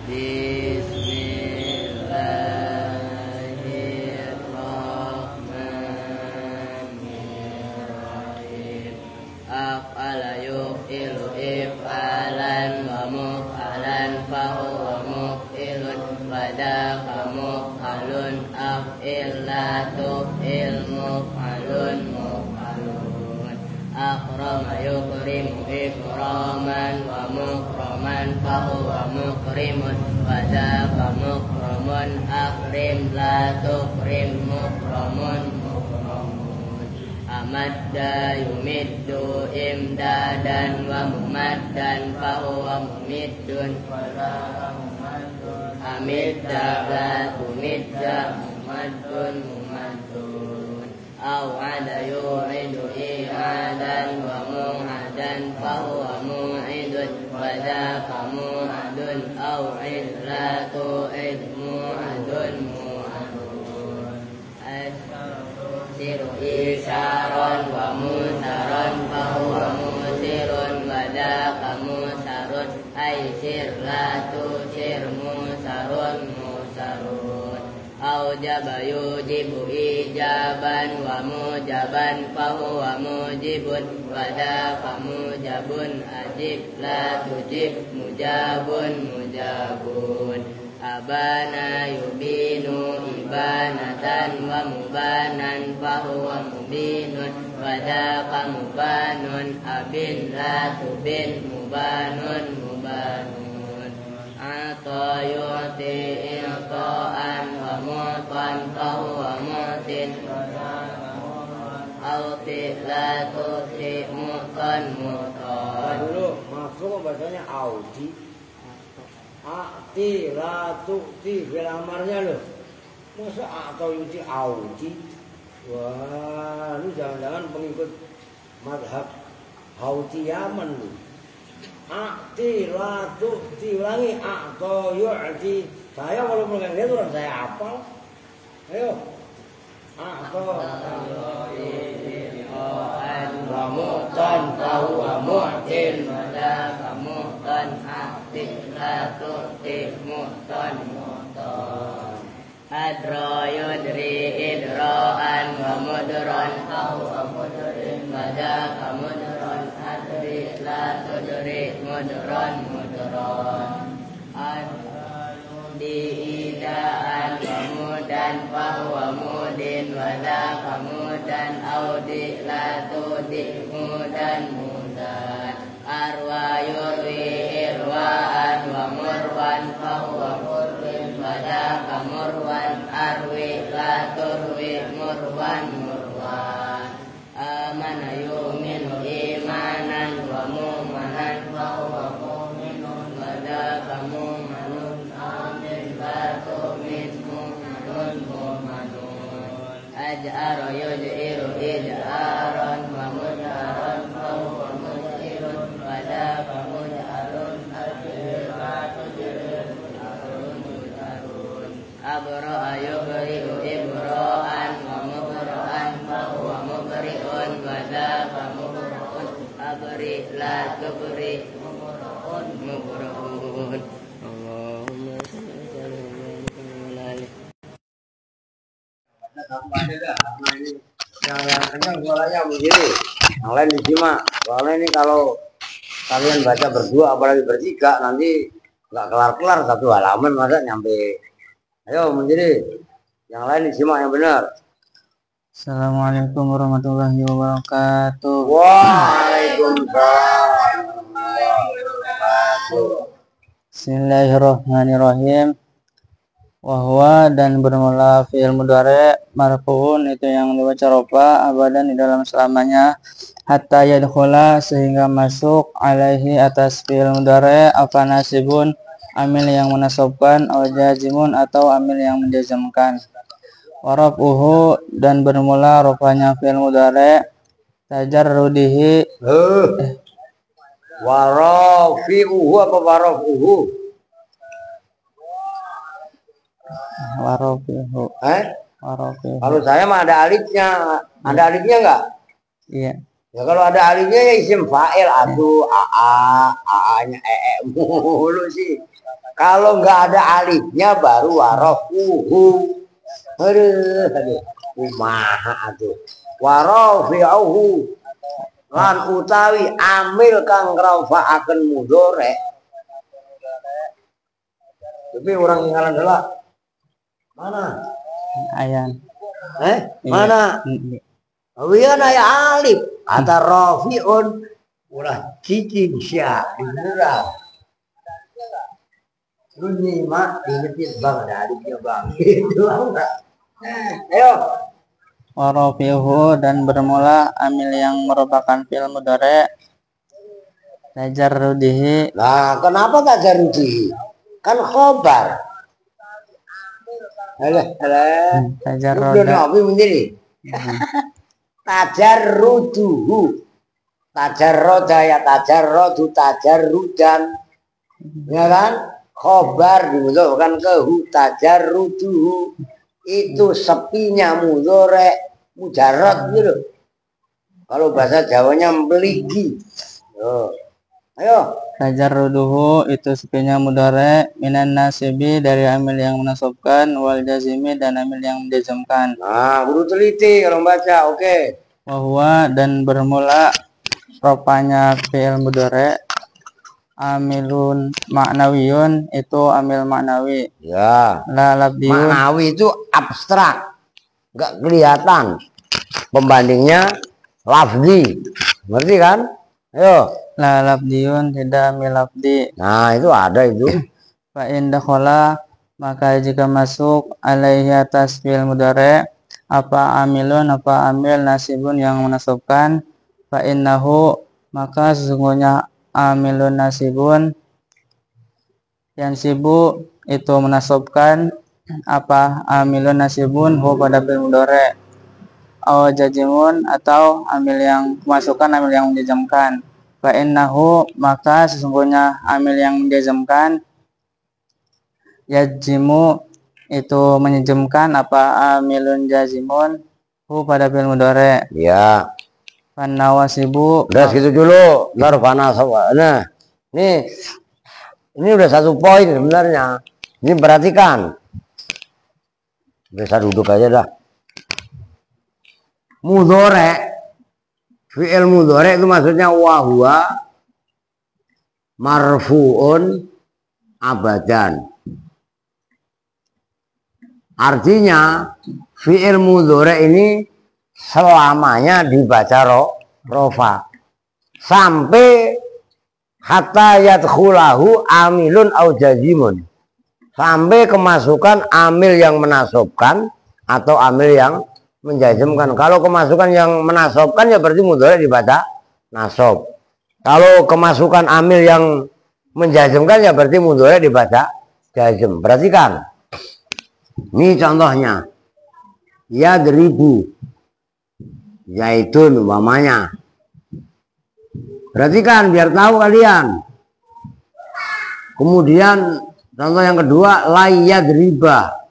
Bismillahirrahmanirrahim. Af'ala yuf'ilu if'alan wa muf'alan fahuwa muf'ilun wadaka muf'alun af'il la tuf'il muf'alun muf'alun. Akrama yukrimu ikraman wa mukraman fahuwa mukrimun wadaka mukramun akrim la tukrim mukramun mukramun. Amadda yumiddu imdadan wa mumaddan fahuwa mumiddun wadaka mumaddun. Amidda la tumidda mumaddun mumaddun. Aw'ada yu'idu i'adan wa mu'adan fahuwa mu'idun wadaka mu'adun. Aw'id la tu'id mu'adun mu'adun. Siru isyaron wa musaron fahuwa musirun wadaka musarun. Aisir la tusir musarun musarun. Aujaba yujibu ijaban wa mujaban fahuwa mujibun wadaka mujabun. Ajib la tujib mujabun mujabun. Abana yubinu ibanatan wa mubanan fahuwa mubinun wadaka mubanun. Abin la tubin mubanun mubanun. Ata yu'ti i'ta'an wa mu'tan fahuwa mu'tin auti la tu'ti mu'tan mu'tan. Dulu masuk bahasanya audi. Ati la tu'ti fil amarnya loh. Masa atau yuti audi? Wah, lu jangan-jangan pengikut madhab Houthi Yaman lu. Ati la tu'ti, ulangi atau yu'ti. Saya kalau pegang dia orang saya hafal. Ayo. Atau wa mu'tan fahuwa mu'tin wadaka mu'tan. Ati la tu'ti mu'tan mu'tan. Adra yudri idra'an wa mudran fahuwa mudrin wadaka mudran. Adri la tudri mudran mudran. Di idaan wa mudan fahuwa mudin wadaka mudan. Audi la tudi mudan mudan. Arwa yurwi irwaan wa murwan fahuwa murwin wadaka murwan. Arwi la turwi murwan murwan. Amana yuminu imanan wa mu'manan fahuwa mu'minun wadaka mu'manun. Amin la tu'min mu'minun mu'minun. Aj'ara yuj'iru ij'aran wa muj'aran fahuwa muj'irun wadaka muj'arun. Aj'ir la tuj'ir muj'arun muj'arun. Abra'a yubri'u ibra'an wa mubra'an fahuwa mubri'un wadaka mubra'un. Abri la tubri mubra'un mubra'un. Allahumma salli ala Muhammad. yang kencang suaranya begini, yang lain disimak. Soalnya ini kalau kalian baca berdua apalagi bertiga nanti nggak kelar-kelar satu halaman masa nyampe. Ayo menjadi yang lain disimak yang benar. Assalamualaikum warahmatullahi wabarakatuh. Waalaikumsalam. Bismillahirrahmanirrahim. Wahwa dan bermula fi'il mudhari' marfu'un itu yang dibaca rofa abadan di dalam selamanya hatta yadkhula sehingga masuk alaihi atas fi'il mudhari' apa nasibun amil yang menasabkan aw jazimun atau amil yang menjazmkan. Warafuhu dan bermula rofanya fi'il mudhari' tajarrudihi warafi'uhu apa warafuhu? Warafi'uhu. Warafi'uhu. Kalau saya mah ada alifnya. Ada alifnya enggak? Iya. Ya kalau ada alifnya ya isim fa'il. Aduh, aa-nya mulu sih. Kalau nggak ada alifnya baru warofuhu. Aduh, kumaha tuh. Warofi'uhu lan utawi amil kang rafa'aken mudhari. Tapi orang ngalan dulu. Mana? Ayan. Mana? Awian aya alif. Kata rafi'un ulah cicing sya beneran. Lu nyimak diingetin bang ada alifnya bang. Itu enggak. Ayo. Warafi'uhu dan bermula amil yang merupakan fi'il mudhari tajarrudihi. Nah, kenapa tajarrudihi? Kan khobar. Alah. Tajarruda. Apa menjadi? Tajarruduhu. Tajarroda ya tajarrodu tajarrudan. Ya kan? Khobar dimudhofkan ke hu tajarruduhu. Itu sepinya mudhari mujarrad gitu. Kalau bahasa Jawanya meligi. Ayo. Tajarruduhu itu sepinya mudhari minan nasibi dari amil yang menasabkan wal jazimi dan amil yang menjazmkan. Nah, guru teliti kalau baca, oke. Wahwa dan bermula rupanya fi'il mudhari amilun ma'nawiyun itu amil maknawi. Ya. La labdiyun. Maknawi itu abstrak, nggak kelihatan. Pembandingnya lafzi, ngerti kan? Ayo. La labdiyun tidak amil labdi. Nah itu ada itu. Fa in dakhala maka jika masuk alaihi atas fi'il mudhari apa amilun apa amil nasibun yang menasabkan fa innahu maka sesungguhnya amilun nasibun yang sibu itu menasabkan apa amilun nasibun hu pada fi'il mudhari aw jazimun atau amil yang masukkan amil yang menjazmkan fa innahu maka sesungguhnya amil yang menjazmkan yajimu itu menjazmkan apa amilun jazimun hu pada fi'il mudhari. Ya. Fanawasibu. Udah segitu dulu. Ntar nah, ini udah satu poin sebenarnya. Ini perhatikan. Bisa duduk aja dah. Mudhari, fi'il mudhari itu maksudnya wahwa marfu'un abadan. Artinya fi'il mudhari ini selamanya dibaca rofa sampai hatta yadkhulahu amilun au jazimun, sampai kemasukan amil yang menasabkan atau amil yang menjazmkan. Kalau kemasukan yang menasabkan ya berarti mudhari dibaca nasab. Kalau kemasukan amil yang menjazmkan ya berarti mudhari dibaca jazm. Perhatikan. Ini contohnya. Yadribu zaitun umpamanya. Perhatikan biar tahu kalian. Kemudian contoh yang kedua la yadriba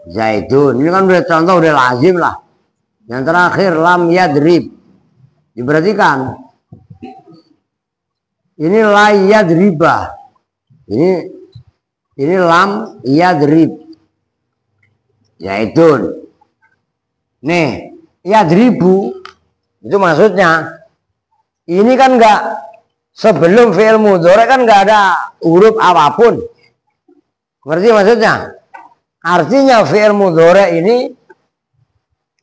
zaitun. Ini kan udah contoh udah lazim lah. Yang terakhir lam yadrib. Diperhatikan. Ini la yadriba. Ini lam yadrib. Zaitun. Nih, yadribu itu maksudnya ini kan enggak sebelum fi'il mudhari kan enggak ada huruf apapun. Ngerti maksudnya? Artinya fi'il mudhari ini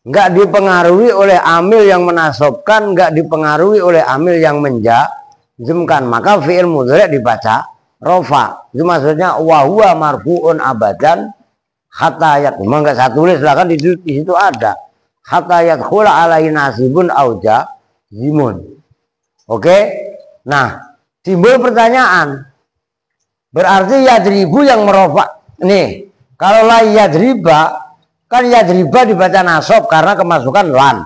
enggak dipengaruhi oleh amil yang menasabkan, enggak dipengaruhi oleh amil yang menjazmkan. Maka fi'il mudhari dibaca rofa. Itu maksudnya wa huwa marfu'un abadan hatta ayat. Memang enggak saya tulis lah kan di situ ada. Hatta yadkhula alaihi nasibun au jazimun. Oke? Nah, timbul pertanyaan. Berarti yadribu yang merofa. Nih, kalau la yadriba, kan yadriba dibaca nasab karena kemasukan lam.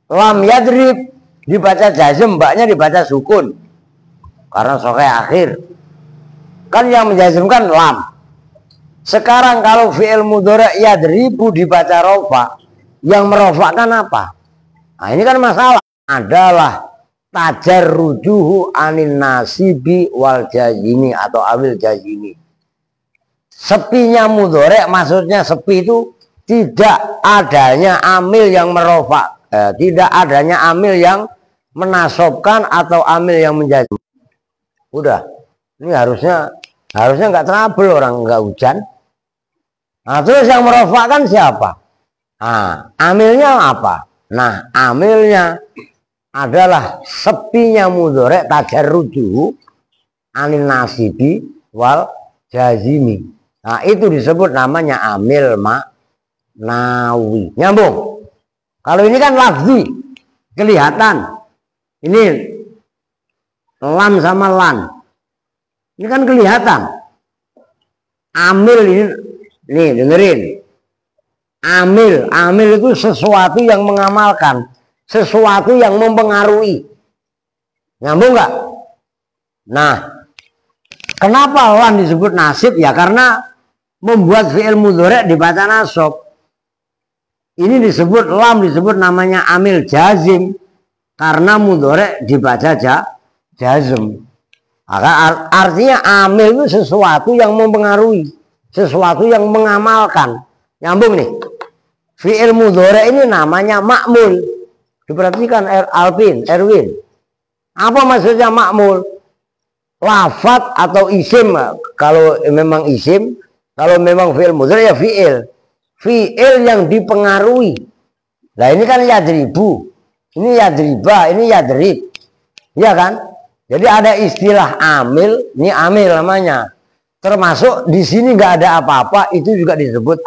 Lam yadrib dibaca jazm, mbaknya dibaca sukun. Karena sokai akhir. Kan yang menjazmkan lam. Sekarang kalau fi'il mudhari yadribu dibaca rofa, yang merofakkan apa? Nah ini kan masalah. Adalah tajarrujuhu anin nasibi wal jazimi atau awil jazimi. Sepinya mudhari maksudnya sepi itu tidak adanya amil yang merofa, tidak adanya amil yang menasobkan atau amil yang menjazim. Udah, ini harusnya nggak trouble orang nggak hujan. Nah, terus yang merofakkan siapa? Nah, amilnya apa? Nah, amilnya adalah sepinya mudhari tajarrujuhu anil nasibi wal jazimi. Nah, itu disebut namanya amil ma'nawi. Nyambung. Kalau ini kan lafzi, kelihatan. Ini lam sama lan. Ini kan kelihatan. Amil ini, nih dengerin. Amil itu sesuatu yang mengamalkan, sesuatu yang mempengaruhi. Nyambung nggak? Nah, kenapa lan disebut nasib? Ya karena membuat fi'il mudhari dibaca nasab. Ini disebut lam, disebut namanya amil jazim karena mudhari dibaca jazm. Maka artinya amil itu sesuatu yang mempengaruhi, sesuatu yang mengamalkan. Nyambung nih. Fi'il mudhari ini namanya ma'mul. Diperhatikan Erwin. Apa maksudnya ma'mul? Lafat atau isim. Kalau memang isim, kalau memang fi'il mudhari ya fi'il. Fi'il yang dipengaruhi. Nah ini kan yadribu. Ini yadriba, ini yadrib. Iya kan? Jadi ada istilah amil, ini amil namanya. Termasuk di sini nggak ada apa-apa, itu juga disebut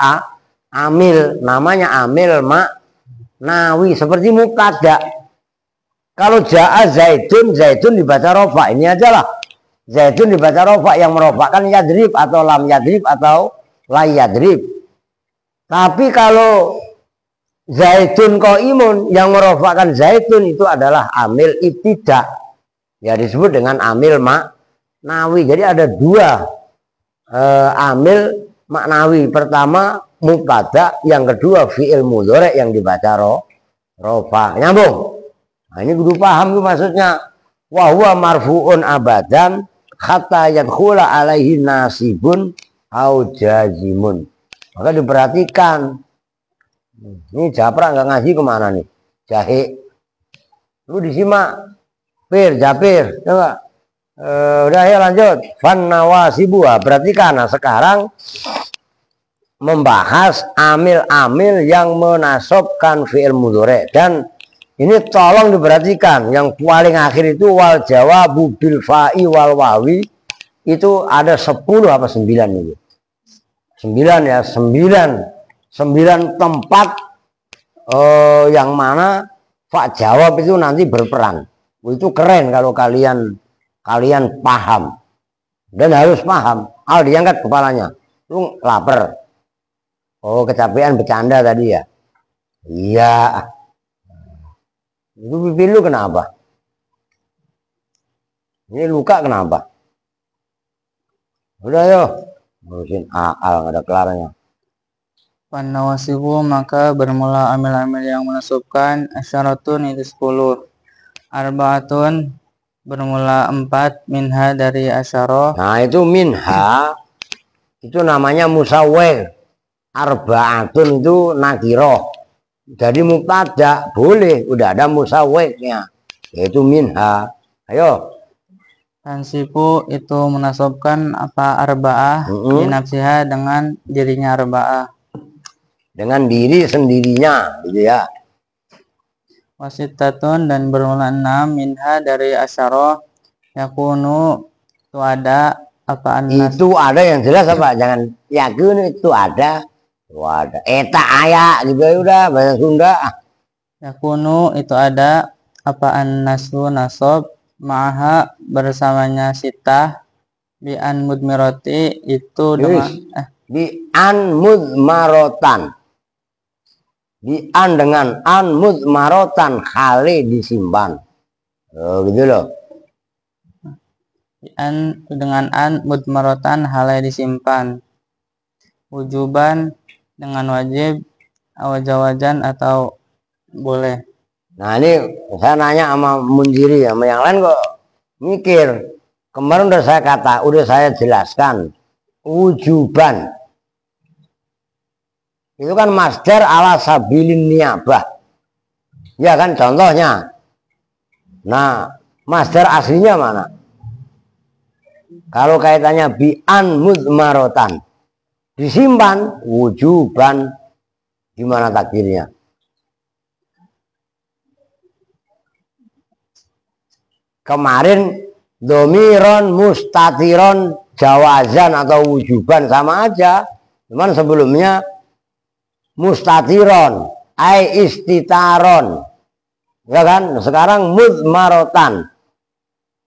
amil. Namanya amil ma'nawi, seperti mubtada. Kalau ja'a zaitun, zaitun dibaca rofa. Ini aja lah. Zaitun dibaca rofa, yang merofakkan yadrib atau lam yadrib atau la yadrib. Tapi kalau zaitun qaimun, yang merofakkan zaitun itu adalah amil ibtida. Ya disebut dengan amil ma'nawi. Jadi ada dua amil ma'nawi. Pertama mubtada, yang kedua fi'il mudhari yang dibaca rofa. Nyambung. Nah ini kudu paham tuh maksudnya. Wa huwa marfu'un abadan hatta yadkhula alaihi nasibun au jazimun. Maka diperhatikan. Ini Japra nggak ngaji kemana nih? Jahe. Lu disimak. Japir. Coba. Udah ya lanjut. Fan nawasibuha. Perhatikan. Nah sekarang membahas amil-amil yang menasobkan fi'il mudhari. Dan ini tolong diperhatikan. Yang paling akhir itu wal jawabu bil fa'i wal wawi. Itu ada 10 apa 9 itu? 9 ya, 9 tempat yang mana fa jawab itu nanti berperan. Itu keren kalau kalian paham dan harus paham. Diangkat kepalanya. Lu lapar. Oh, kecapean bercanda tadi ya. Iya. Itu pipi lu kenapa? Ini luka kenapa? Udah yo. Ngurusin nggak ada kelarnya. Panawasibu maka bermula amil-amil yang menasubkan asyaratun itu 10. Arbaatun bermula 4 minha dari asyarah. Nah itu minha itu namanya musawwir. Arbaatun itu nakiroh. Jadi mubtada boleh, udah ada musawwirnya, yaitu minha. Ayo. Tansibu itu menasobkan apa arba'ah binafsiha dengan dirinya arba'ah. Dengan diri sendirinya, gitu ya. Wasitatun dan bermula 6 minha dari asyarah yakunu itu ada apa anas. Itu ada yang jelas apa? Jangan yakun itu ada. Eta aya gitu ya udah bahasa Sunda. Yakunu itu ada apa nasu nasob ma'aha bersamanya sitah bi an mudmirati itu dengan bi an mudmarotan. Bi an dengan an mudmarotan khali disimpan. Gitu loh. Bi an dengan an mudmarotan halai disimpan. Wujuban dengan wajib, awajawajan atau boleh. Nah ini saya nanya sama Munjiri, sama yang lain kok mikir. Kemarin udah saya jelaskan wujuban. Itu kan masdar ala sabilin niyabah. Ya kan contohnya. Nah, masdar aslinya mana? Kalau kaitannya bi'an mudmarotan, disimpan wujuban, gimana takdirnya? Kemarin domiron mustatiron jawazan atau wujuban sama aja, cuman sebelumnya mustatiron ai istitaron, ya kan? Sekarang mudmarotan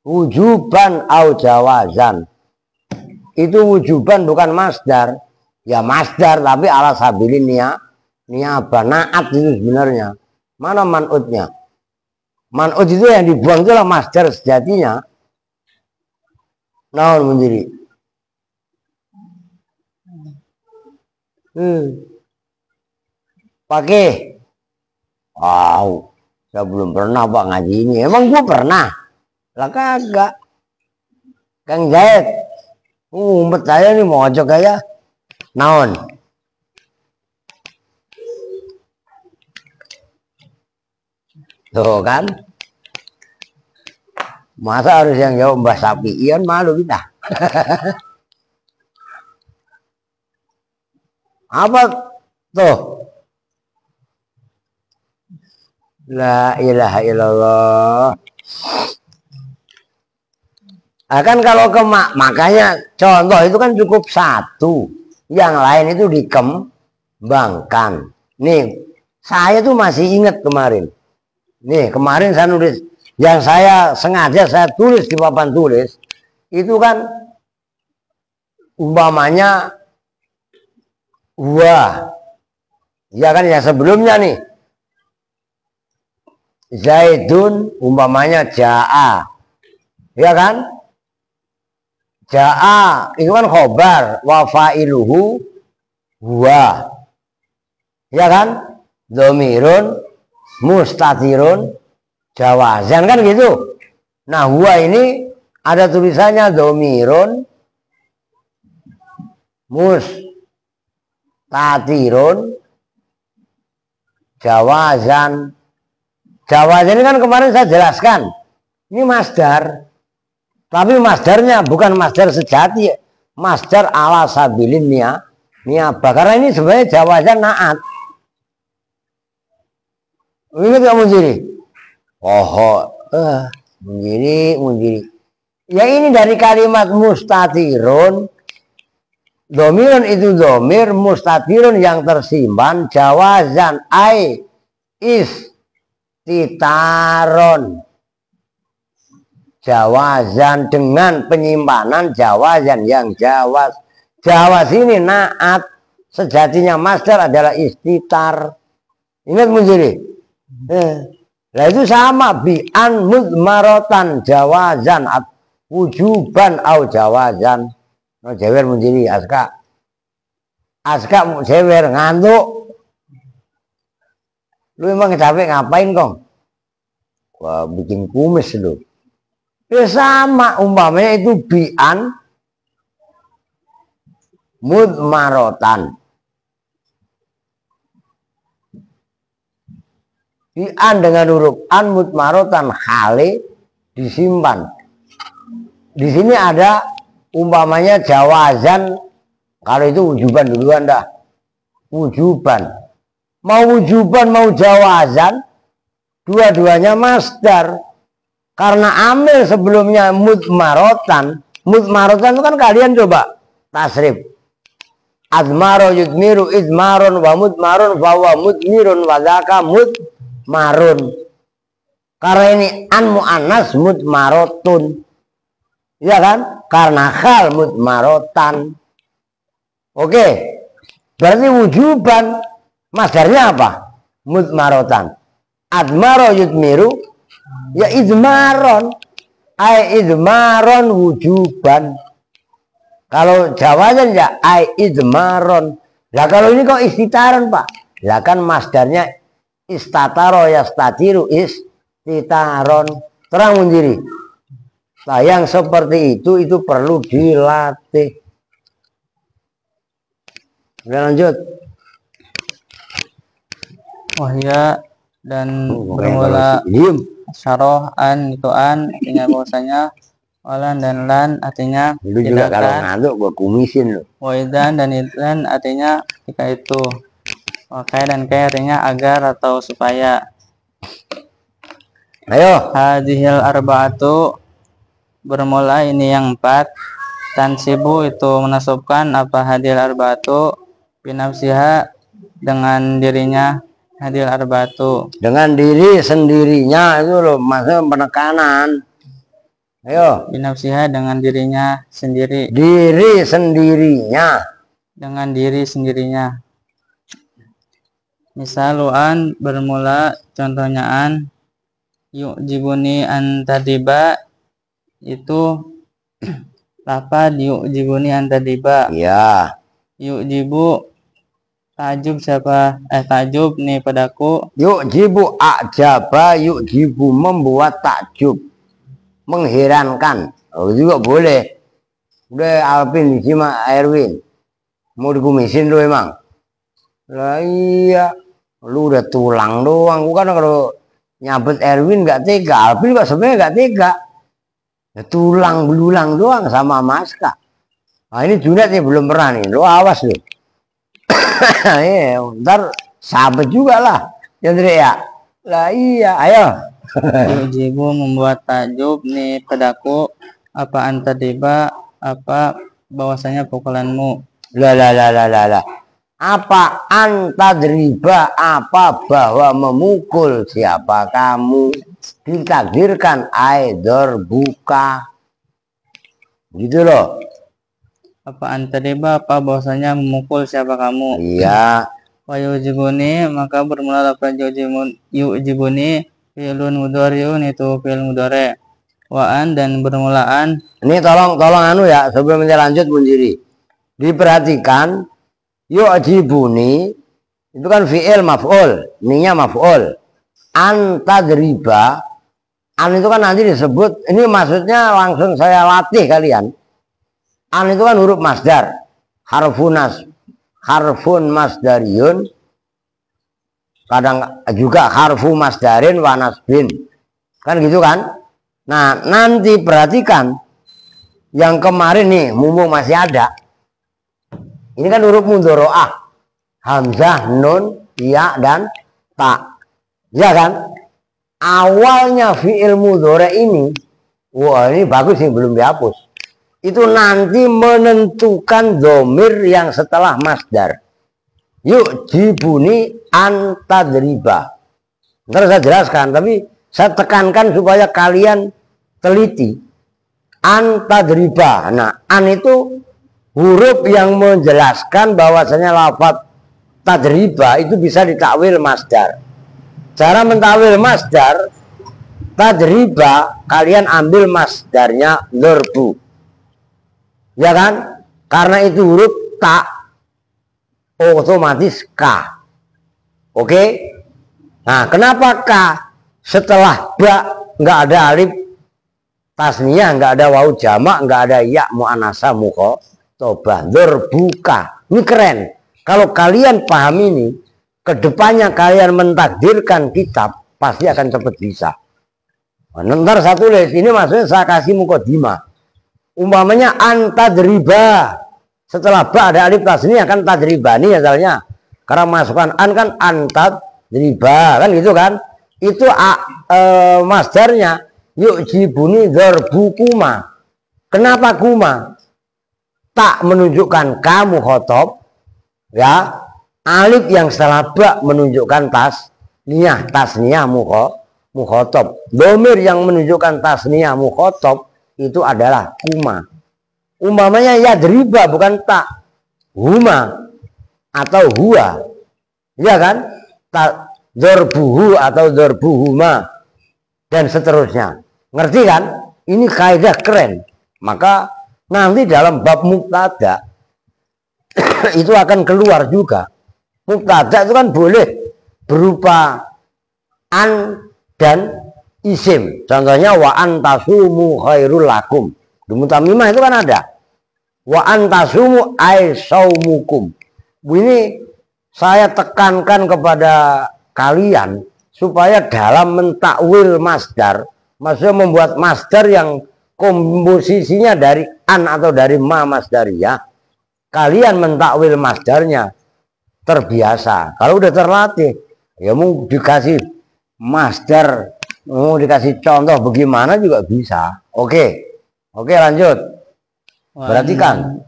wujuban au jawazan. Itu wujuban bukan masdar. Ya masdar tapi ala sabilin niyabah. Naat itu sebenarnya. Mana man'utnya? Man'ut itu yang dibuang itulah masdar sejatinya. Naon Munjiri? Pakai. Wow, saya belum pernah Pak ngaji ini. Emang gua pernah? Lah kagak. Kang Jahit. Umpet saya nih mau ojok kayak naon. Tuh kan. Masa harus yang jawab Mbah Sapi? Ian malu kita. Apa tuh? La ilaha illallah. Kan kalau makanya contoh itu kan cukup satu, yang lain itu dikembangkan. Nih, saya tuh masih ingat kemarin. Nih, kemarin saya nulis, yang saya sengaja saya tulis di papan tulis, itu kan umpamanya wah, ya kan ya sebelumnya nih, Zaidun umpamanya ja'a, ya kan? Ja'a itu kan khobar wa fa'iluhu huwa, ya kan? Domirun mustatirun jawazan kan gitu. Nah huwa ini ada tulisannya domirun mustatirun jawazan. Jawazan ini kan kemarin saya jelaskan, ini masdar. Tapi masdarnya bukan masdar sejati, masdar ala sabilin niyabah. Karena ini sebenarnya jawazan naat. Ingat gak Munjiri? Munjiri. Ya ini dari kalimat mustatirun. Domirun itu domir, mustatirun yang tersimpan, jawazan ai istitaron. Jawazan dengan penyimpanan jawazan yang jawaz. Jawaz ini naat, sejatinya masdar adalah istitar. Ingat Munjiri? Nah itu sama bi'an mudmarotan jawazan wujuban au jawazan. No jewer Munjiri aska mau jewer ngantuk. Lu emang capek ngapain kong? Wah bikin kumis lu. Ya sama umpamanya itu bi'an mudmarotan. Bi'an dengan huruf an mudmarotan hale disimpan. Di sini ada umpamanya jawazan, kalau itu wujuban duluan dah. Wujuban. Mau wujuban mau jawazan, dua-duanya masdar. Karena amil sebelumnya mudmarotan. Mudmarotan itu kan kalian coba tasrif. Admaro yudmiru idmaron wa mudmaron wa mudmirun wa dzaka mudmarun. Karena ini an muannas mudmarotun. Ya kan? Karena hal mudmarotan. Oke. Berarti wujuban masdarnya apa? Mudmarotan. Admaro yudmiru ya idmaron, ai idmaron wujuban. Kalau jawazan ya ai idmaron. Lah kalau ini kok istitaron Pak? Lah kan masdarnya istataro yastatiru istitaron. Terang sendiri. Nah, yang seperti itu perlu dilatih. Udah lanjut. Wahya dan bermula syarah an itu an artinya bahwasanya, walan dan lan artinya lu juga kalau ngantuk gua kumisin lo. Waidan dan idan artinya ketika itu. Wakai dan kai artinya agar atau supaya. Ayo. Hadhil arba'atu bermula ini yang 4. Tansibu itu menasabkan apa hadhil arba'atu binafsiha dengan dirinya. Hadhil arba'atu dengan diri sendirinya itu loh, maksudnya penekanan. Ayo. Binafsiha dengan dirinya sendiri. Diri sendirinya. Dengan diri sendirinya. Misaluan bermula contohnya an. Yu'jibuni antadiba itu lafaz yu'jibuni antadiba. Iya. Yu'jibu takjub siapa? Takjub nih padaku. Yu'jibu a'jaba, yu'jibu membuat takjub, mengherankan. Oh, juga boleh. Udah Alvin disimak Erwin. Mau dikumisin lu emang? Lah iya. Lu udah tulang doang. Bukan kalau nyabet Erwin nggak tega. Alvin kok sebenarnya nggak tega. Ya, tulang belulang doang sama Maska. Nah ini Junet nih belum pernah nih. Lu awas lu. Ntar sahabat juga lah. Ya ya. Lah iya. Ayo. Yu'jibu membuat takjub nih padaku apa antadiba apa bahwasanya pukulanmu. Lah. Apa antadriba, apa bahwa memukul siapa kamu, ditakdirkan aidor buka gitu loh. Apa antadriba apa bahwasanya memukul siapa kamu. Iya. Wa yujibuni maka bermula lafaz yujibuni fi'lun mudhari'un itu fi'il mudhari'. Wa'an dan bermulaan. Ini tolong anu ya sebelum kita lanjut Munjiri. Diperhatikan yu'jibuni itu kan fi'il maf'ul, ninya maf'ul. Antadriba, an itu kan nanti disebut, ini maksudnya langsung saya latih kalian. An itu kan huruf masdar, harfun masdariun, kadang juga harfu masdarin wa nasbin, kan gitu kan. Nah nanti perhatikan yang kemarin nih, mumpung masih ada. Ini kan huruf mudhoro'ah. Hamzah, nun, ya, dan ta. Ya kan? Awalnya fi'il mudhore ini, wah ini bagus sih belum dihapus. Itu nanti menentukan dhamir yang setelah masdar. Yu'jibuni antadriba. Ntar saya jelaskan, tapi saya tekankan supaya kalian teliti. Antadriba. Nah, an itu huruf yang menjelaskan bahwasanya lafaz tadriba itu bisa ditakwil masdar. Cara mentakwil masdar tadriba, kalian ambil masdarnya darbu. Ya kan? Karena itu huruf ta, otomatis ka. Oke? Nah, kenapa ka? Setelah ba nggak ada alif tasniyah, nggak ada wau jamak, nggak ada ya muannasah mukhatabah. Darbuka. Ini keren. Kalau kalian paham ini, kedepannya kalian mentakdirkan kitab pasti akan cepat bisa. Ntar satu tulis ini maksudnya saya kasih mukadimah. Umpamanya antadriba, setelah ba ada alif tasniyah kan tadribani asalnya. Karena masukkan an kan antadriba kan gitu kan. Itu masdarnya yu'jibuni dzarbukuma. Kenapa kuma? Tak menunjukkan kamu khotob, ya. Alif yang setelah ba menunjukkan tasniyah mukhotob. Domir yang menunjukkan tasniyah mukhotob itu adalah kuma. Umpamanya yadriba bukan tak, huma atau huwa, ya kan? Dzarbuhu atau dzarbuhuma dan seterusnya. Ngerti kan? Ini kaidah keren. Maka nanti dalam bab mubtada itu akan keluar juga. Mubtada itu kan boleh berupa an dan isim. Contohnya wa antasumu khairul lakum. Di mutamimah itu kan ada wa antasumu ay saumukum. Ini saya tekankan kepada kalian supaya dalam mentakwil masdar, maksudnya membuat masdar yang komposisinya dari an atau dari ma masdariyah, kalian mentakwil masdarnya terbiasa. Kalau udah terlatih, ya mau dikasih masdar, mau dikasih contoh bagaimana juga bisa. Oke, lanjut. Perhatikan.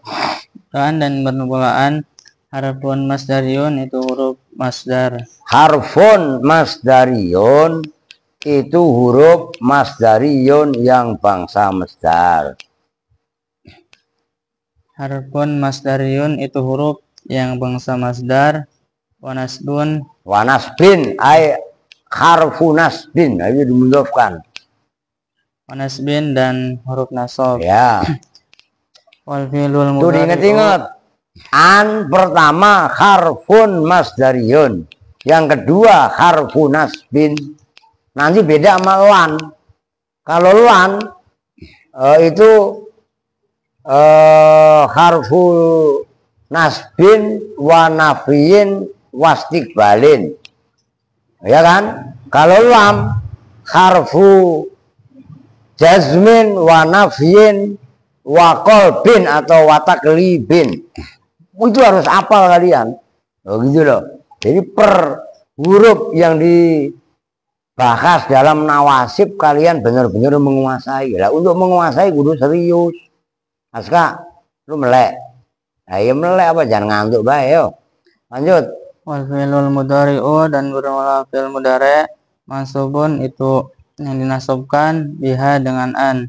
Dan bermulaan harfun masdariyun itu huruf masdar. Harfun masdariyun itu huruf masdariyun yang bangsa masdar. Harfun masdariyun itu huruf yang bangsa masdar. Wanasbun. Wanasbin ay harfu nasbin, itu dimudofkan. Wanasbin dan huruf nasab. Ya. Wal fi'lul Tuh diinget-inget. An pertama harfun masdariyun, yang kedua harfu nasbin. Nanti beda sama lan. Kalau lan itu harfu nasbin wa nafiyin wastikbalin, ya kan? Kalau lam harfu jazmin wa nafiyin wa qalbin atau wa taklibin. Itu harus hafal kalian. Oh gitu loh. Jadi per huruf yang dibahas dalam nawasib kalian benar-benar menguasai. Lah untuk menguasai kudu serius. Aska, lu melek. Ayo melek apa, jangan ngantuk bae yo. Lanjut. Wal fi'lul mudhari'u dan bermula fi'il mudhari' mansubun itu yang dinasabkan biha dengan an.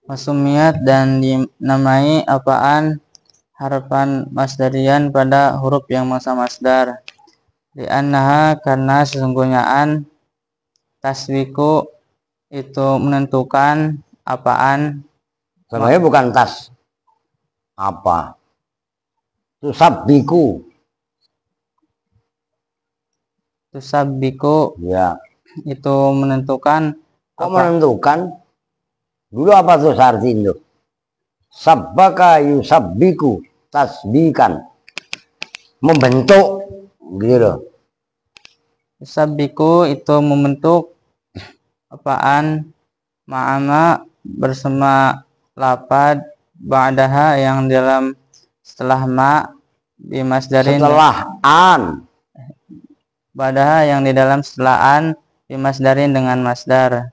Wasumiyat dan dinamai apaan harfan masdarian pada huruf yang bangsa masdar. Li'annaha karena sesungguhnya an taswiku itu menentukan apaan. Sebenarnya bukan tas apa. Tusabbiku. Tusabbiku Ya. itu menentukan. Kok menentukan? Dulu apa tuh sartin tuh? Sabbaka yusabbiku, tasbikan, membentuk gitu loh. Tusabbiku itu membentuk apaan ma'ama bersama lapad ba'daha yang dalam setelah ma di masdarin setelah an ba'daha yang di dalam setelah an di masdarin dengan masdar.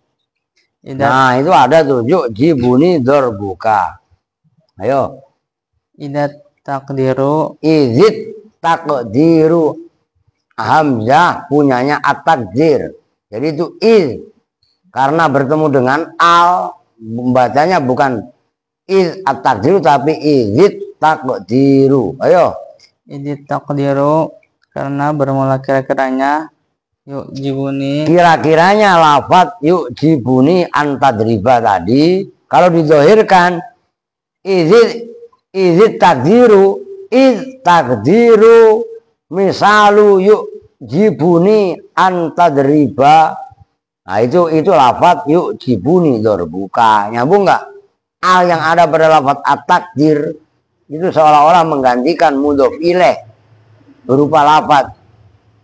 Nah itu ada tuh, yuk jibuni dorbuka. Ayo. Idat takdiru. Izid takdiru. Hamzah punyanya at-takdir. Jadi itu iz. Karena bertemu dengan al, membacanya bukan iz at-takdiru tapi izid takdiru. Ayo. Izid takdiru karena bermula kira-kiranya yuk jibuni. Kira-kiranya lafaz yuk jibuni antadriba tadi kalau dizohirkan izid takdiru, iz takdiru misalu yuk jibuni antadriba. Nah itu lafaz yuk jibuni dorbuka. Nyambung nggak? Al yang ada pada lafaz at-takdir itu seolah-olah menggantikan mudhof ilaih berupa lafaz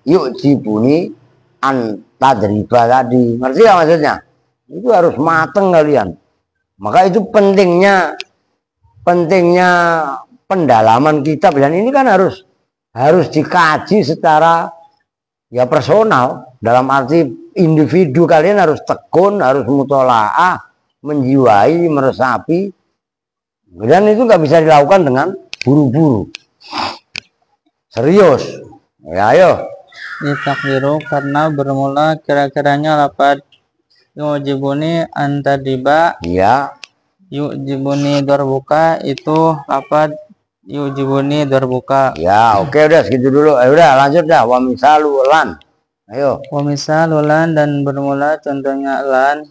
yuk jibuni antadriba tadi. Ngerti ya maksudnya? Itu harus mateng kalian. Maka itu pentingnya pendalaman kitab, dan ini kan harus dikaji secara ya personal, dalam arti individu kalian harus tekun, harus mutolaah, menjiwai, meresapi, dan itu nggak bisa dilakukan dengan buru-buru. Serius ya. Ayo. Ditakdiru karena bermula kira-kiranya lafaz yujibuni antadriba. Iya. Yujibuni dorbuka itu lafaz yujibuni dorbuka. Ya oke, udah segitu dulu. Udah lanjut dah. Wa misalu lan. Ayo. Wa misalu lan dan bermula contohnya lan.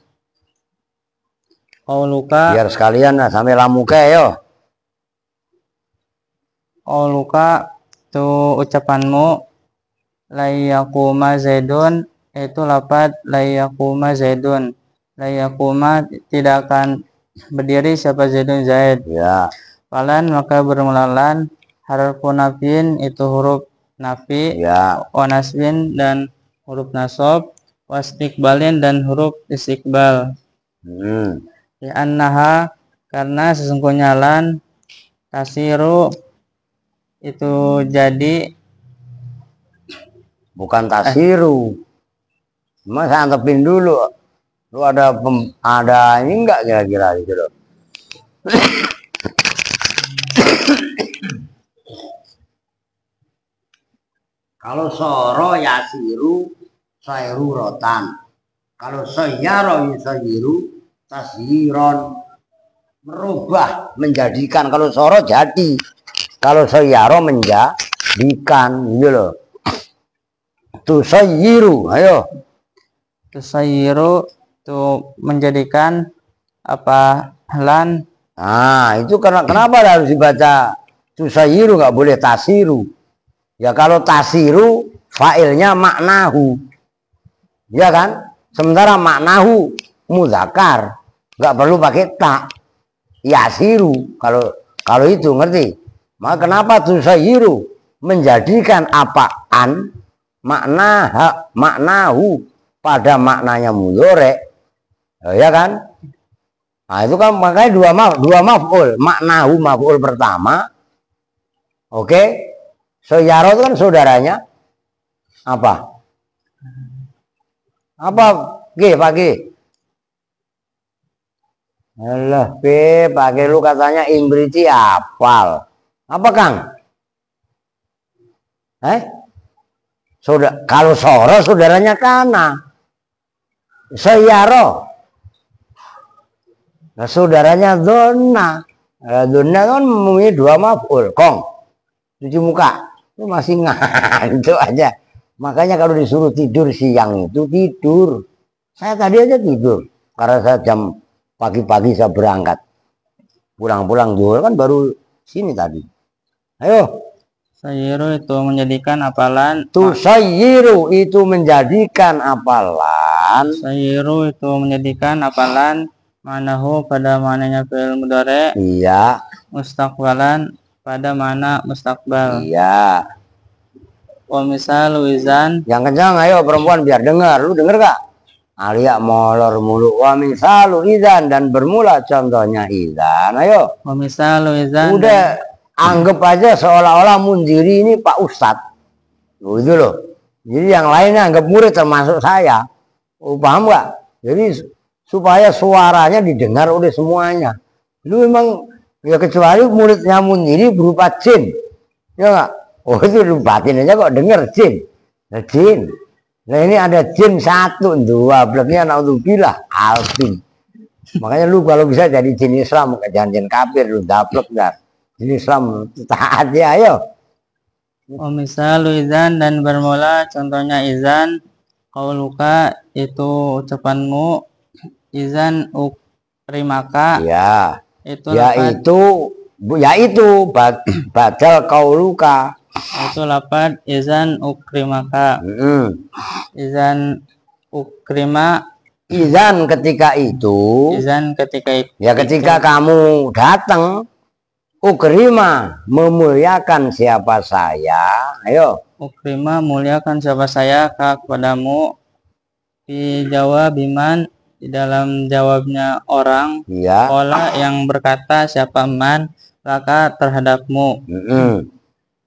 Qauluka. Biar sekalian lah sampai lamuke. Ayo. Qauluka itu ucapanmu la yaquma zaidun yaitu lafaz la yaquma Zaidun. La yaquma tidak akan berdiri siapa Zaidun Zaid. Ya. Falan maka bermula lan, harfu nafin itu huruf nafi, Ya. wa nasbin dan huruf nasab, wa istiqbalin dan huruf istiqbal. Li'annaha karena sesungguhnya lan tasiru itu jadi, Bukan tasiru. Mas antepin dulu. Lu ada ini enggak kira-kira gitu loh. Kalau soro yasiru sayru rotan. Kalau sayaro yusayiru tasyiron. Merubah, menjadikan. Kalau soro jadi. Kalau sayaro menjadikan gitu loh. Tusayiru, ayo. tusayiru itu menjadikan apa lan. Nah, itu kenapa harus dibaca tusayiru, nggak boleh tasiru. Ya kalau tasiru failnya maknahu. Ya kan? Sementara maknahu muzakkar, nggak perlu pakai tak. Yasiru kalau itu ngerti. Maka kenapa tusayiru menjadikan apaan maknahu pada maknanya mudhari, ya kan? Nah itu kan makanya dua maf'ul, maknahu maf'ul pertama, oke? Sayaro itu kan saudaranya apa? Apa? Pak G. Alah, pakai lu katanya imbriti apal. Apa Kang? Kalau soro saudaranya kana. Sayaro. Nah, saudaranya donna. Donna kan mempunyai dua maf'ul. Kong. Cuci muka. Lu masih ngantuk aja. Makanya kalau disuruh tidur siang itu tidur. Saya tadi aja tidur. Karena saya jam pagi-pagi saya berangkat. Pulang-pulang dulu kan baru sini tadi. Ayo. Sayiru itu menjadikan apalan. Tusayiru itu menjadikan apalan. Sayiru itu menjadikan apalan. Manahu pada mananya fi'il mudhari. Iya. Mustaqbalan pada mana mustaqbal. Iya. Wa misal izan. Yang kencang ayo perempuan biar dengar. Lu denger gak? Alia molor mulu. Wa misal izan dan bermula contohnya izan. Ayo. Wa misal izan. Udah. Anggap aja seolah-olah Mundiri ini Pak Ustadz. Itu loh. Jadi yang lainnya anggap murid termasuk saya. Paham gak? Jadi supaya suaranya didengar oleh semuanya. Lu memang ya kecuali muridnya Mundiri berupa jin. Ya gak? Oh itu lu batin aja kok denger jin. Nah jin. Nah ini ada jin satu, dua belaknya naudzubillah alfin. Makanya lu kalau bisa jadi jin Islam, jangan jin kafir lu daplek dah. Ini Islam taat ya, ayo. Misal izan dan bermula contohnya izan qauluka itu ucapanmu izan ukrimaka. Ya. Itu yaitu badal qauluka. Itu lafaz izan ukrimaka. Izan ukrima. Izan ketika itu. Izan ketika itu. Ya ketika kamu datang. Ukrima memuliakan siapa saya, ayo. Ukrima muliakan siapa saya kepadamu. Di jawab biman di dalam jawabnya orang. Iya. Ola yang berkata siapa man laka terhadapmu.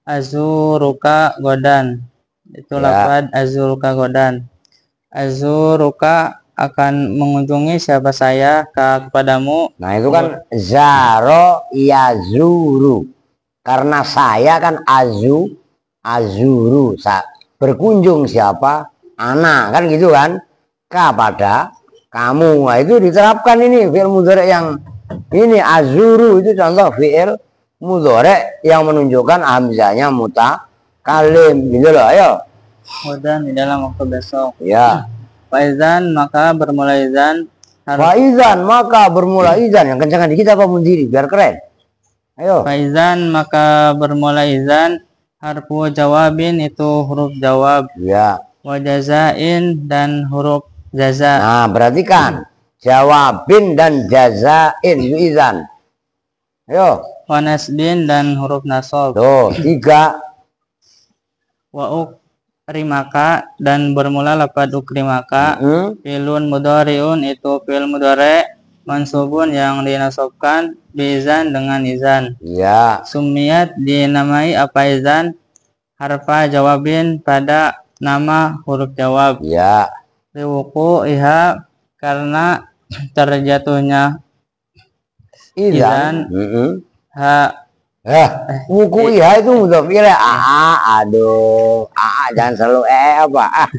Azuruka godan. Itu lafaz azuruka godan. Azuruka akan mengunjungi siapa saya kepadamu. Nah itu kan zaro yazuru. Karena saya kan azuru. Berkunjung siapa? Ana kan gitu kan? Kepada kamu. Nah itu diterapkan ini fi'il mudhari yang ini azuru itu contoh fi'il mudhari yang menunjukkan hamzahnya mutakalim gitu loh. Ayo. Godan di dalam waktu besok. Ya. Faizan maka bermula izan. Faizan maka bermula izan. Yang kencangan dikit apa Mundiri biar keren. Ayo. Faizan maka bermula izan. Harfu jawabin itu huruf jawab. Ya. wa jazain dan huruf jaza. Nah, berarti kan jawabin dan jazain itu izan. Ayo. Wa nasbin dan huruf nasab. Tuh, 3. Wa ukrimaka dan bermula lafaz ukrimaka. Fi'lun mudhari'un itu fi'il mudhari' mansubun yang dinasabkan bizan dengan izan. Ya. Sumiyat dinamai apa izan? Harfa jawabin pada nama huruf jawab. Ya. Liwuku iha karena terjatuhnya izan. Ha. Wuku iha itu mudhof ilaih. Aduh. Jangan selalu apa.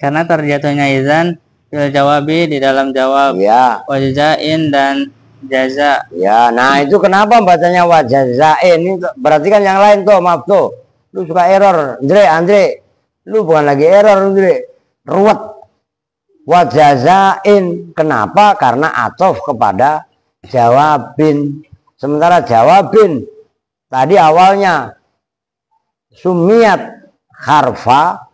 Karena terjatuhnya izan fil jawabi di dalam jawab. Ya. Wajazain dan jaza. Ya, nah itu kenapa bacanya wajazain? Ini berarti kan yang lain tuh, maaf tuh. Lu suka error, Andre. Lu bukan lagi error, Andre. Ruwet. Wajazain. Kenapa? Karena atof kepada jawabin. Sementara jawabin tadi awalnya sumiyat harfa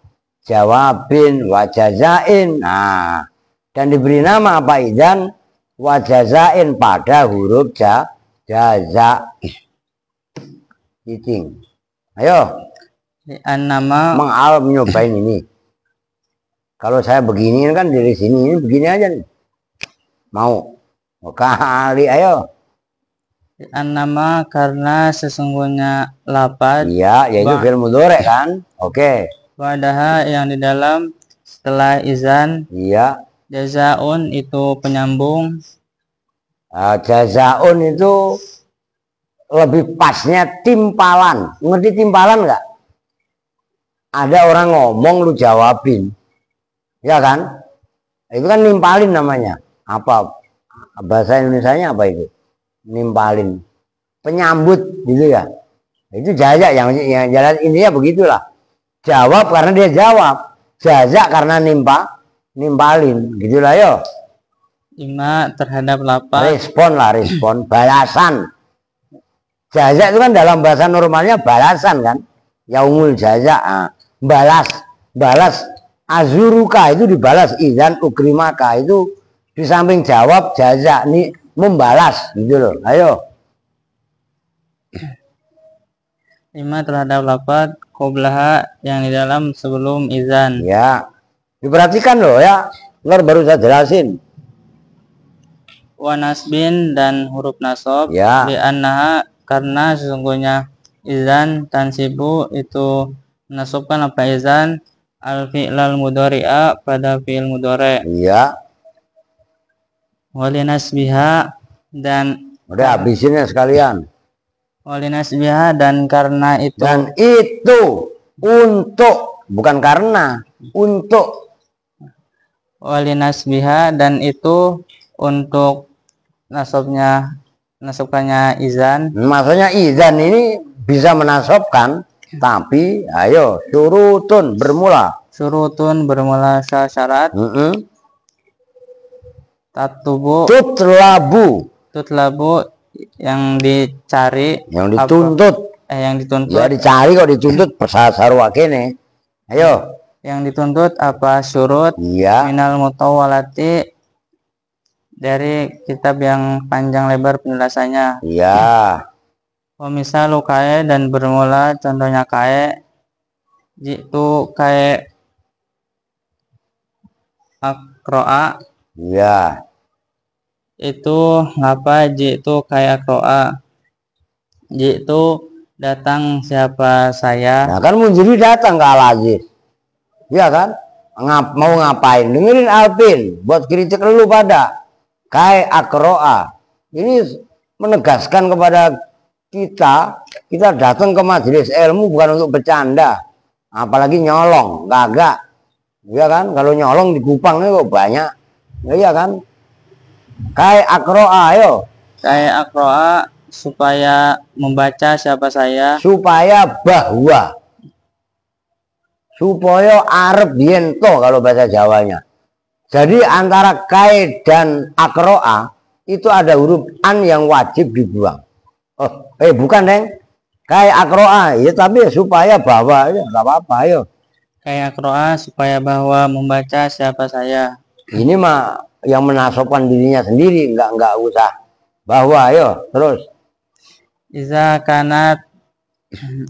jawabin wajazain. Nah, dan diberi nama apa idzan? Wajazain pada huruf jaza. Iting. Ayo. Nama mengal nyobain ini. Kalau saya begini kan dari sini, ini begini aja nih. Mau kali, ayo. Nama karena sesungguhnya lapad. Iya, yaitu fi'il mudhari kan. Oke. Wadaha yang di dalam setelah izan. Iya. Jazaun itu penyambung. Jazaun itu lebih pasnya timpalan. Ngerti timpalan nggak? Ada orang ngomong lu jawabin, ya kan? Itu kan nimpalin namanya. Apa bahasa Indonesianya apa itu? Nimpalin, penyambut gitu ya. Itu jaza yang jalan intinya begitulah. Jawab karena dia jawab, jaza karena nimpalin, gitulah yo. Ima terhadap lapar. Respon, balasan. Jaza itu kan dalam bahasa normalnya balasan kan? Yaumul jaza, balas. Azuruka itu dibalas, idzan ukrimaka itu di samping jawab jaza nih membalas gitu loh. Ayo. Ima terhadap lapar qoblaha yang di dalam sebelum izan. Ya. Diperhatikan loh ya. Ntar baru saya jelasin. Wa nasbin dan huruf nasab. Ya. Bi annaha karena sesungguhnya izan tansibu itu menasabkan apa izan al fi'lal mudhari'a pada fi'il mudhari'. Iya. Walinasbiha dan udah habisinnya sekalian. Walinasbiha dan karena itu. Dan itu untuk, bukan karena, untuk. Walinasbiha dan itu untuk nasabkannya izan. Maksudnya izan ini bisa menasabkan, tapi ayo syurutun bermula. Syurutun bermula syarat. Tutlabu yang dicari, yang dituntut. Yang dituntut. Ya dicari kok dituntut persasarwa kene. Ayo. Yang dituntut apa syurut? Iya. Minal mutawwalati dari kitab yang panjang lebar penjelasannya. Iya. Misalu kae dan bermula contohnya kae jitu kae akroa. Iya. Itu ngapa jitu kae akroa? Jitu datang siapa saya? Nah kan Munziri datang ke Al-Aziz. Iya kan? Mau ngapain? Dengerin Alpin buat kritik lu pada kae akroa. Ini menegaskan kepada kita datang ke majelis ilmu bukan untuk bercanda, apalagi nyolong, gagak, ya kan? Kalau nyolong di Kupang ini kok banyak, ya kan? Kayak akroa, ayo. Kayak akroa supaya membaca siapa saya. Supaya bahwa, supaya arep biento kalau bahasa Jawanya. Jadi antara kai dan akroa itu ada huruf an yang wajib dibuang. Oh, bukan, Neng. Kayak akroa, ya tapi supaya bahwa, ya nggak apa-apa, ayo. kayak kroa supaya bahwa membaca siapa saya. Ini mah yang menasobkan dirinya sendiri, nggak usah bahwa. Ayo terus. Iza kanat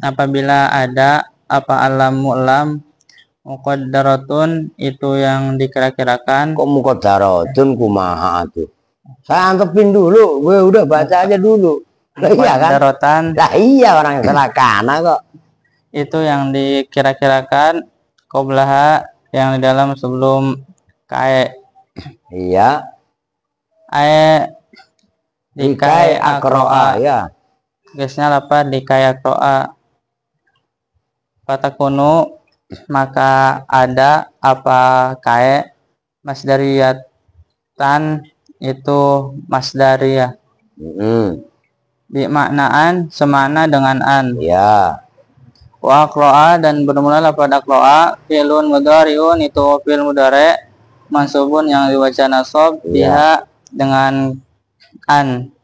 apabila ada apa alam mu'lam muqaddaratun itu yang dikira-kirakan. Kok muqaddaratun kumaha tuh? Saya antepin dulu, gue udah baca aja dulu. Lah iya kan? Lah iya, orang yang salah kana kok. Itu yang dikira-kirakan qoblaha yang di dalam sebelum kae. Iya. Ae dikai akroa ya. Gesnya apa dikai akroa. Patakunu maka ada apa kae masdariyatan itu masdariyah. Bimaknaan semana dengan an. Ya. Wa aqroa dan bermula pada aqroa fi'lun mudhari'un itu fi'il mudhari' mansubun yang dibaca nasab biha dengan an.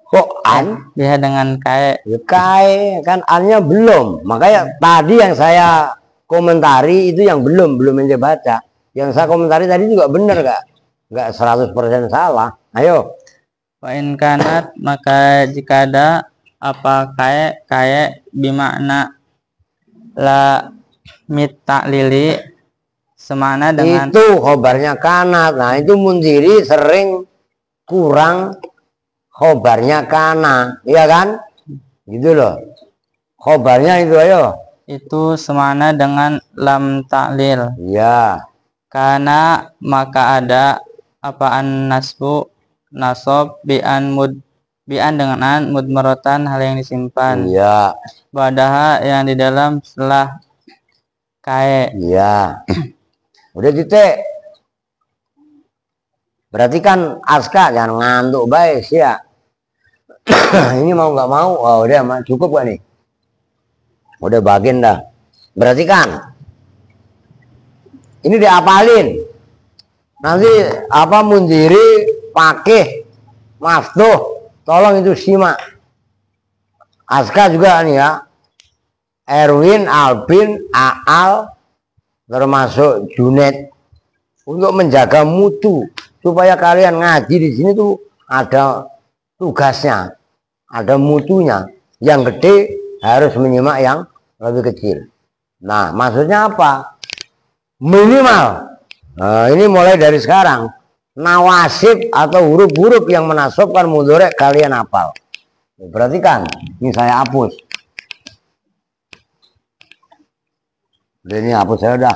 Kok an? Biha dengan kae. Ya, kae kan annya belum. Makanya tadi yang saya komentari itu yang belum yang saya baca. Yang saya komentari tadi juga benar nggak 100% salah. Ayo. Wa in kanat maka jika ada apa kae bimakna la mitta'lili semana dengan itu khobarnya kanat. Nah itu mundiri sering kurang khobarnya kana, iya kan? Gitu loh. Khobarnya itu ayo. Itu semana dengan lam ta'lil. Iya. Karena maka ada apaan nasbu nasab bi'an dengan an mudmaratan hal yang disimpan. Iya. Badaha yang di dalam setelah kae. Iya. Udah titik. Berarti kan Aska jangan ngantuk baik ya. Ini mau nggak mau, oh udah cukup gak nih? Udah bagian dah. Berarti kan ini diapalin. Nanti apa mundiri pakai maftuh, tolong itu simak. Aska juga nih ya. Erwin, Albin, Aal, termasuk Junet untuk menjaga mutu supaya kalian ngaji di sini tuh ada tugasnya, ada mutunya. Yang gede harus menyimak yang lebih kecil. Nah, maksudnya apa? Minimal. Nah, ini mulai dari sekarang. Nawasib atau huruf-huruf yang menasobkan mudhari kalian hafal. Perhatikan, ini saya hapus. Ini hapus saya udah.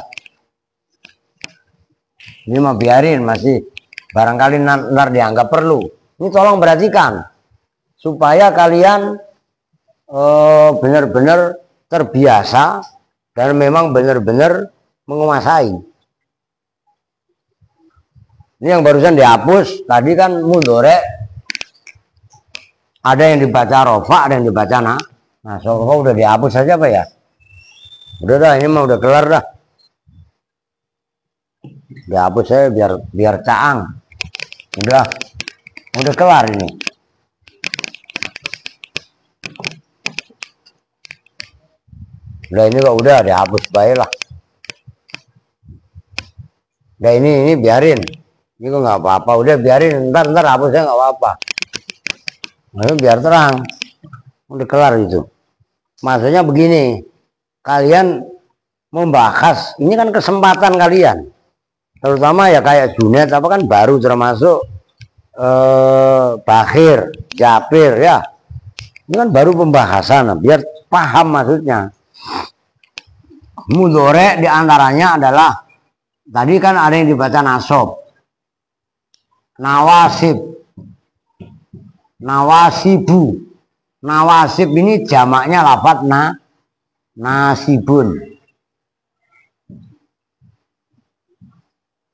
Ini mah biarin masih. Barangkali ntar dianggap perlu. Ini tolong perhatikan supaya kalian benar-benar terbiasa dan memang benar-benar menguasai. Ini yang barusan dihapus tadi kan mudhari, ada yang dibaca rofa, ada yang dibaca nah sofa udah dihapus saja apa ya? Udah dah, ini mah udah kelar dah. Dihapus saya biar caang. Udah kelar ini. Udah ini kok udah dihapus baiklah. Udah ini biarin. Ini kok nggak apa-apa. Udah biarin. Ntar hapusnya nggak apa-apa. Nah, biar terang. Udah kelar itu. Maksudnya begini. Kalian membahas. Ini kan kesempatan kalian. Terutama ya kayak Junet apa kan baru termasuk Bakhir, Japir ya. Ini kan baru pembahasan. Biar paham maksudnya. Mudhari diantaranya adalah tadi kan ada yang dibaca nasab, nawasib, nawasibu. Nawasib ini jamaknya lafadz nasibun.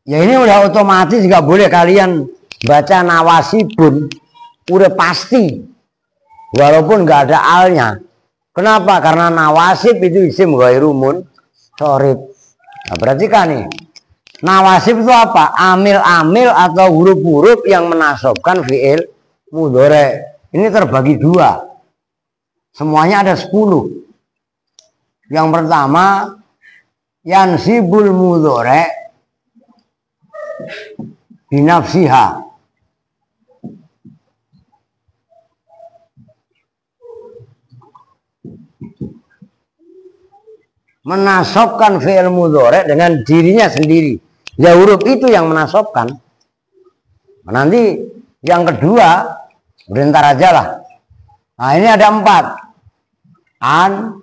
Ya ini udah otomatis nggak boleh kalian baca nawasibun, udah pasti, walaupun nggak ada alnya. Kenapa? Karena nawasib itu isim ghairu munsorib. Nah, berarti kan nih, nawasib itu apa? Amil-amil atau huruf-huruf yang menasobkan fi'il mudhari. Ini terbagi dua. Semuanya ada 10. Yang pertama yansibul mudhari binafsiha. Menasobkan fi'il mudhari dengan dirinya sendiri. Ya huruf itu yang menasobkan. Nanti yang kedua bentar aja lah. Nah ini ada 4. An.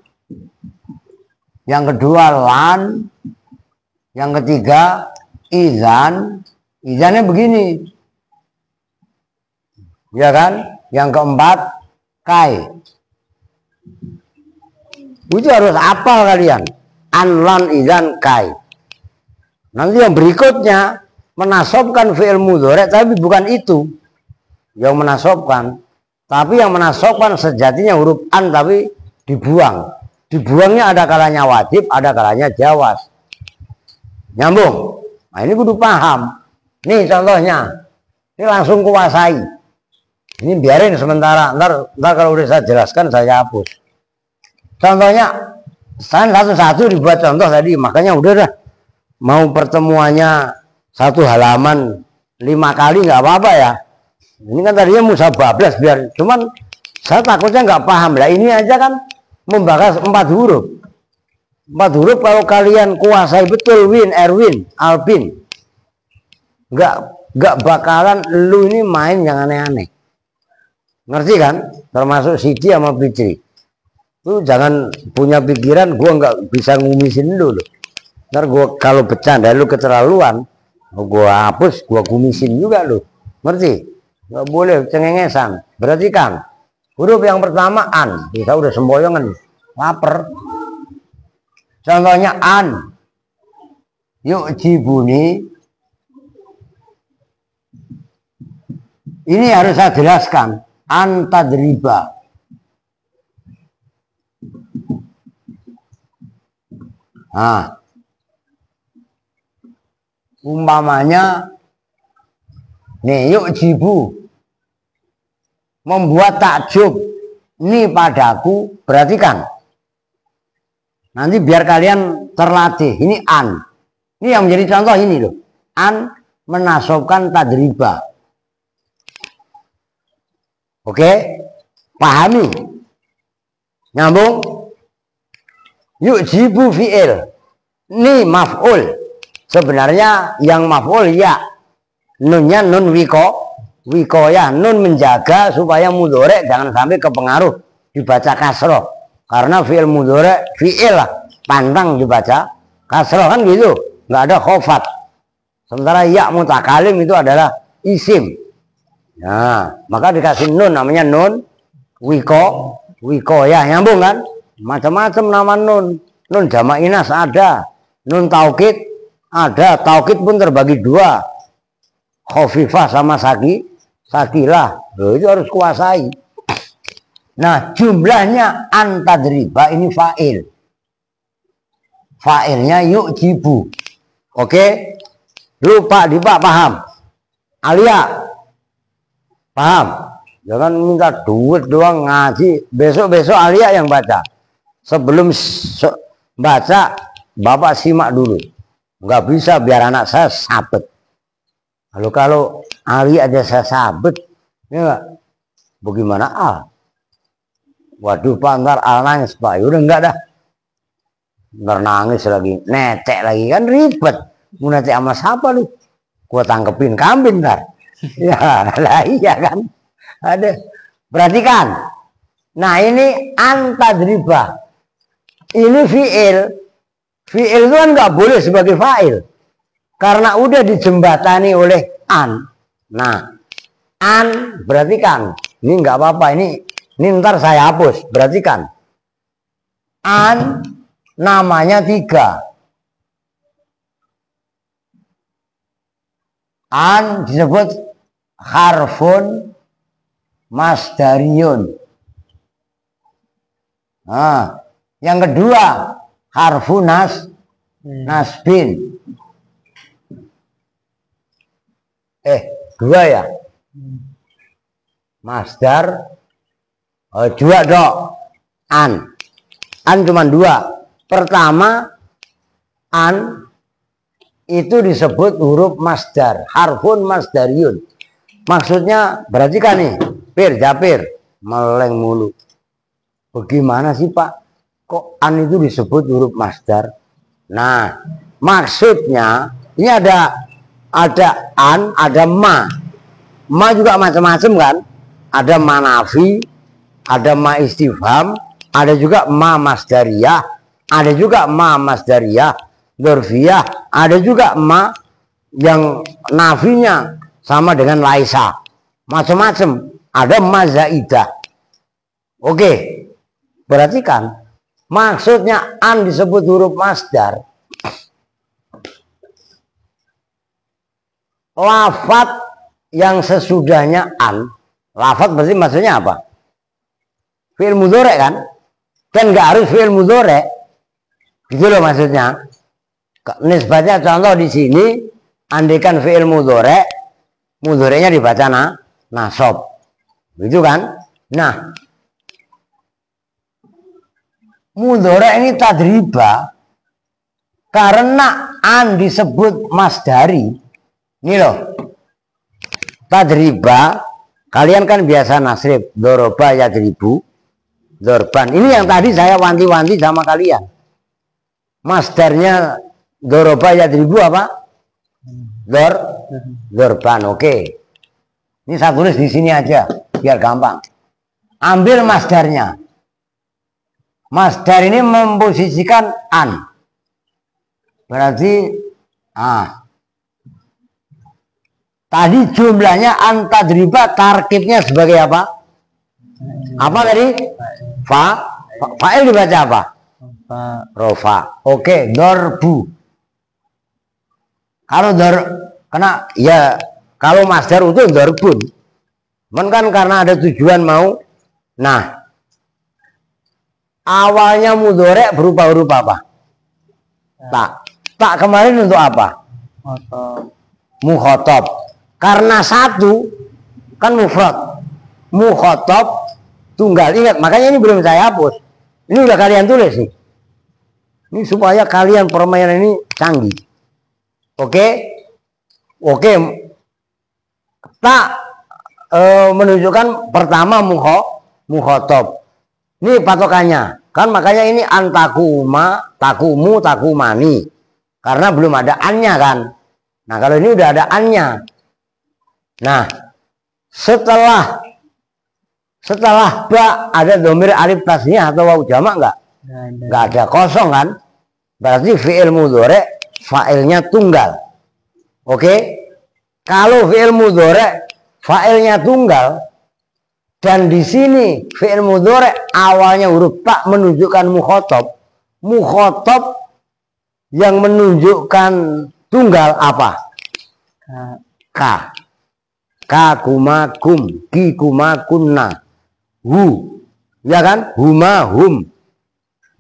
Yang kedua lan. Yang ketiga izan. Izannya begini. Ya kan? Yang keempat kai. Itu harus hafal kalian. An, lan, izan, kai. Nanti yang berikutnya menasobkan fi'il mudhari tapi bukan itu yang menasobkan, tapi yang menasobkan sejatinya huruf an tapi dibuang. Dibuangnya ada kalanya wajib, ada kalanya jawaz. Nyambung. Nah ini kudu paham. Nih contohnya. Ini langsung kuasai. Ini biarin sementara. Ntar kalau udah saya jelaskan saya hapus. Contohnya, saya satu-satu dibuat contoh tadi, makanya udah dah. Mau pertemuannya 1 halaman 5 kali nggak apa-apa ya. Ini kan tadinya musabablas biar, cuman saya takutnya nggak paham lah. Ini aja kan membahas 4 huruf. 4 huruf kalau kalian kuasai betul, Win, Erwin, Alvin, nggak bakalan lu ini main yang aneh-aneh. Ngerti kan? Termasuk Siti sama Fitri. Lu jangan punya pikiran gua nggak bisa ngumisin lu loh. Ntar gua kalau bercanda lu keterlaluan, gua hapus, gua kumisin juga lu. Ngerti? Nggak boleh cengengesan. Berarti kan huruf yang pertama an. Kita udah semboyongan, lapar. Contohnya an. Yuk jibuni. Ini harus saya jelaskan. An tadriba. Nah, umpamanya nih yuk jibu membuat takjub ini padaku, perhatikan nanti biar kalian terlatih. Ini an, ini yang menjadi contoh ini loh. An menasobkan tadriba. Oke, pahami, nyambung. Yuk jibu fi'il. Ini maf'ul. Sebenarnya yang maf'ul ya. Nunnya nun wiko ya. Nun menjaga supaya mudhari jangan sampai kepengaruh dibaca kasroh. Karena fi'il mudhari fi'il lah. Pantang dibaca kasroh kan gitu. Nggak ada khofat. Sementara ya mutakalim itu adalah isim. Nah, maka dikasih nun namanya nun wiko ya. Nyambung kan? Macam-macam nama nun. Nun jamak inas ada, nun taukid ada. Taukid pun terbagi 2, khofifah sama sakilah. Loh, itu harus kuasai. Nah jumlahnya antadriba ini fa'il. Fa'ilnya yuk jibu. Oke, lupa di Pak paham? Alia paham? Jangan minta duit doang ngaji. Besok Alia yang baca. Sebelum baca, Bapak simak dulu. Nggak bisa biar anak saya sabet. Kalau Ali aja saya sabet, ya bagaimana Al? Waduh Pak, ntar Al nangis Pak. Udah enggak dah. Ntar nangis lagi, netek lagi kan ribet. Mau netek sama siapa lu? Gua tangkepin kambing ntar. Ya lah iya kan. Ada. Perhatikan. Nah ini antadriba. Ini fi'il. Fi'il itu kan nggak boleh sebagai fa'il. Karena udah dijembatani oleh an. Nah, an berarti kan. Ini nggak apa-apa. Ini ntar saya hapus. Berarti kan. An namanya 3. An disebut harfun masdariyun. Nah. Yang kedua, harfu nasbin. 2 ya. Masdar 2 dok. An cuma 2. Pertama An itu disebut huruf masdar, harfun masdariun. Maksudnya berarti kan nih, Japir, meleng mulu. Bagaimana sih Pak? Kok an itu disebut huruf masdar? Nah, maksudnya ini ada an, ada ma. Ma juga macam-macam kan? Ada ma nafi, ada ma istifham, ada juga ma masdariyah, ada juga ma masdariyah, dzarfiyah, ada juga ma yang nafinya sama dengan laisa. Macam-macam. Ada ma zaidah. Oke. Berarti kan maksudnya an disebut huruf masdar. Lafat yang sesudahnya an, lafat berarti maksudnya apa? Fi'il mudhari kan? Kan nggak harus fi'il mudhari. Gitu loh maksudnya. Nisbatnya contoh di sini, andaikan fi'il mudhari, mudhari'nya dibaca nasab. Gitu kan? Nah, mudhari ini tadriba karena an disebut masdari. Ini loh, tadriba, kalian kan biasa nasrib, doroba yadribu, dorban. Ini yang tadi saya wanti-wanti sama kalian. Masdarnya doroba yadribu apa? Dorban, oke. Ini saya tulis di sini aja, biar gampang. Ambil masdarnya. Masdar ini memposisikan an. Berarti, tadi jumlahnya an tadriba, tarkibnya sebagai apa? Apa tadi? Fa'il dibaca apa? Rofa. Oke, dorbu. Kalau kena ya kalau masdar itu dorbun. Kan karena ada tujuan mau. Nah, awalnya mudhari berupa huruf apa? Tak kemarin untuk apa? Mukhatab. Karena satu kan mufrad, mukhatab tunggal. Ingat, makanya ini belum saya hapus. Ini udah kalian tulis nih. Ini supaya kalian permainan ini canggih. Oke, tak menunjukkan pertama mukhatab. Ini patokannya. Kan makanya ini antakuma, takumu, takumani. Karena belum ada annya kan. Nah, kalau ini udah ada annya. Nah, setelah ba ada domir alif tasniyah atau waw jamak nggak ada, kosong kan? Berarti fi'il mudhari fa'ilnya tunggal. Oke? Kalau fi'il mudhari fa'ilnya tunggal dan di sini fi'il mudhari awalnya huruf ta menunjukkan mukhatab. Mukhatab yang menunjukkan tunggal apa? Ka. Ka kuma kum, ki kuma kunna, hu, ya kan? Huma hum,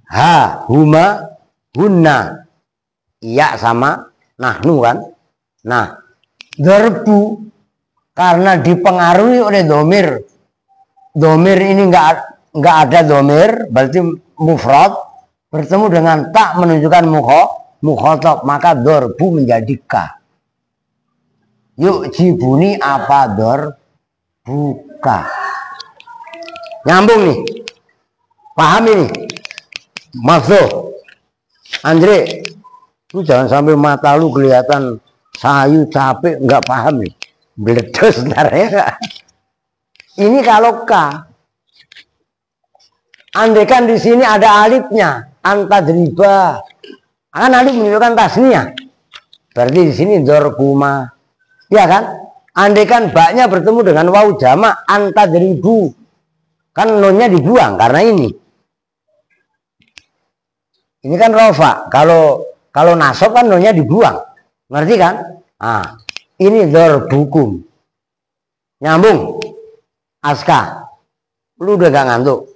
ha huma hunna, iya sama nahnu kan? Nah, darbu karena dipengaruhi oleh domir. Domir ini nggak ada domir, berarti mufrad bertemu dengan tak menunjukkan mukhatab, maka darbu menjadi ka. Yuk jibuni apa buka. Nyambung nih. Paham ini? Masuk. Andre, lu jangan sampai mata lu kelihatan sayu capek, nggak paham nih. Meledos ntar ya. Ini kalau K. Andaikan di sini ada alifnya, antadriba. Kan alif menunjukkan tasniyah. Berarti di sini dorbuma. Ya kan? Andaikan baknya bertemu dengan waw jamak antadribu. Kan nunnya dibuang karena ini. Ini kan rofa. Kalau nasab kan nunnya dibuang. Ngerti kan? Ah, ini dorbukum. Nyambung. Aska. Lu udah gak ngantuk.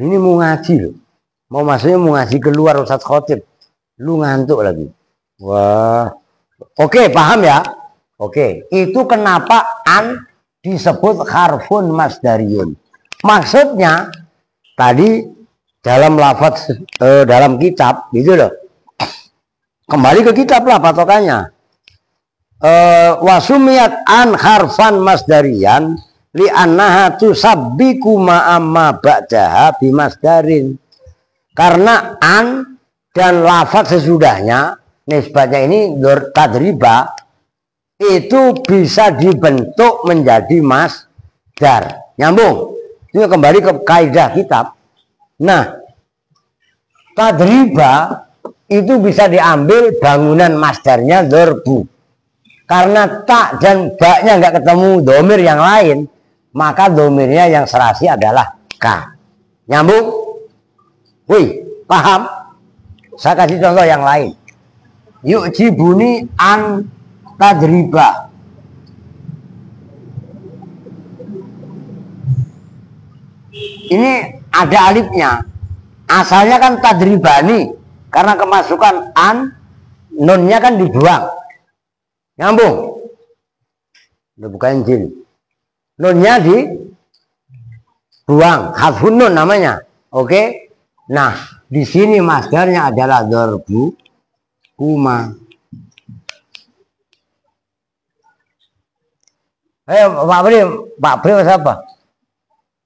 Ini mau ngaji loh. Mau maksudnya mau ngaji keluar Ustadz Khotib. Lu ngantuk lagi. Wah. Oke, paham ya? Oke, itu kenapa an disebut harfun masdariyun. Maksudnya tadi dalam lafaz dalam kitab gitu loh. kembali ke kitab lah patokannya. Wasumiyat an harfan masdarian li annaha tusabbiku ma'amma ba'daha bimasdarin. Karena an dan lafaz sesudahnya nisbatnya ini tadriba itu bisa dibentuk menjadi masdar. Nyambung. Itu kembali ke kaidah kitab. Nah, tadriba itu bisa diambil bangunan masdarnya dorbu. Karena tak dan baknya nggak ketemu domir yang lain, maka domirnya yang serasi adalah ka. Nyambung? Wih, paham? Saya kasih contoh yang lain. Yuk jibuni an tadriba. Ini ada alifnya. Asalnya kan tadribani. Karena kemasukan an, nunnya kan dibuang. Nyambung. Udah bukan jil. Nunnya dibuang. Hadfun nun namanya. Oke. Nah, di sini masdarnya adalah dorbu kuma. Pak Pri siapa?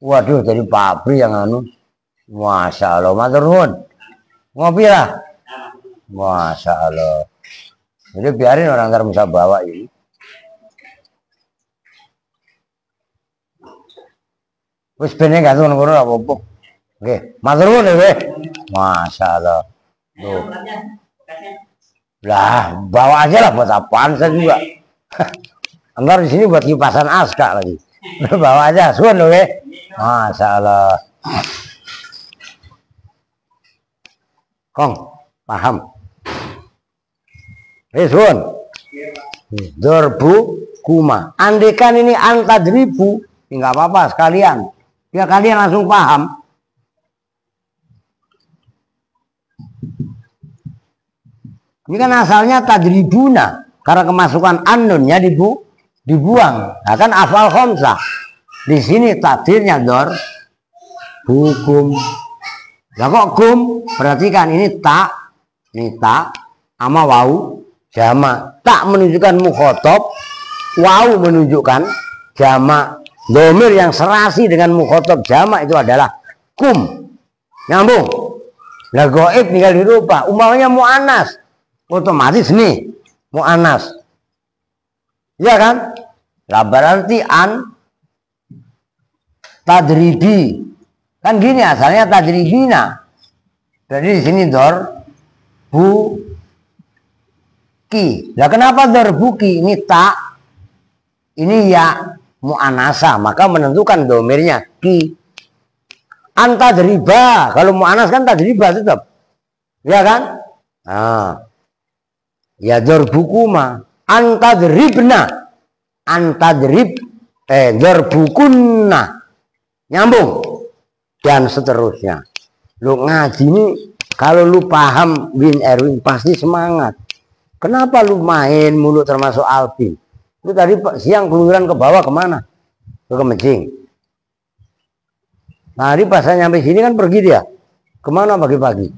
Waduh, jadi Pak Pri yang anu. Masya Allah, matur nuwun. Ngopi lah. Masya Allah. Jadi biarin orang ntar bisa bawa ini. Wis bene gantung ngono apa-apa. Oke, matur nuwun ya, Masya Allah. Tuh. Lah, bawa aja lah buat apaan saya juga. Entar di sini buat kipasan aska lagi. Bawa aja, suun loh ya. Masya Allah. Kong, paham? Suun. Dorbu kuma. Andekan ini antadribu, nggak apa-apa sekalian. Ya kalian langsung paham. Ini kan asalnya tadribuna. Karena kemasukan annunnya dibuang. Nah, kan afal khomsah. Di sini takdirnya dor hukum. Lah kok kum? Perhatikan ini tak sama wau jamak. Tak menunjukkan mukhotob, wau menunjukkan jamak. Domir yang serasi dengan mukhotob jamak itu adalah kum. Nyambung. Lah goib tinggal dirubah. Umpamanya mu'anas, otomatis nih mu'anas. Ya kan? Lah berarti an tadribi. Kan gini asalnya tadribina. Jadi di sini dor bu ki. Lah kenapa dor buki? Ini tak, ini ya mu'anasa, maka menentukan domirnya ki. Antadriba, kalau mu'anas kan tadriba tetap. Ya kan? Nah. Ya dor bukuma. Antadribna. Antadrib dor bukunna. Nyambung. Dan seterusnya. Lu ngaji ini kalau lu paham Win Erwin pasti semangat. Kenapa lu main mulu termasuk Alvin? Lu tadi siang keluyuran ke bawah kemana? Ke Kemejing. Tadi pas saya nyampe sini kan pergi dia. Kemana pagi-pagi?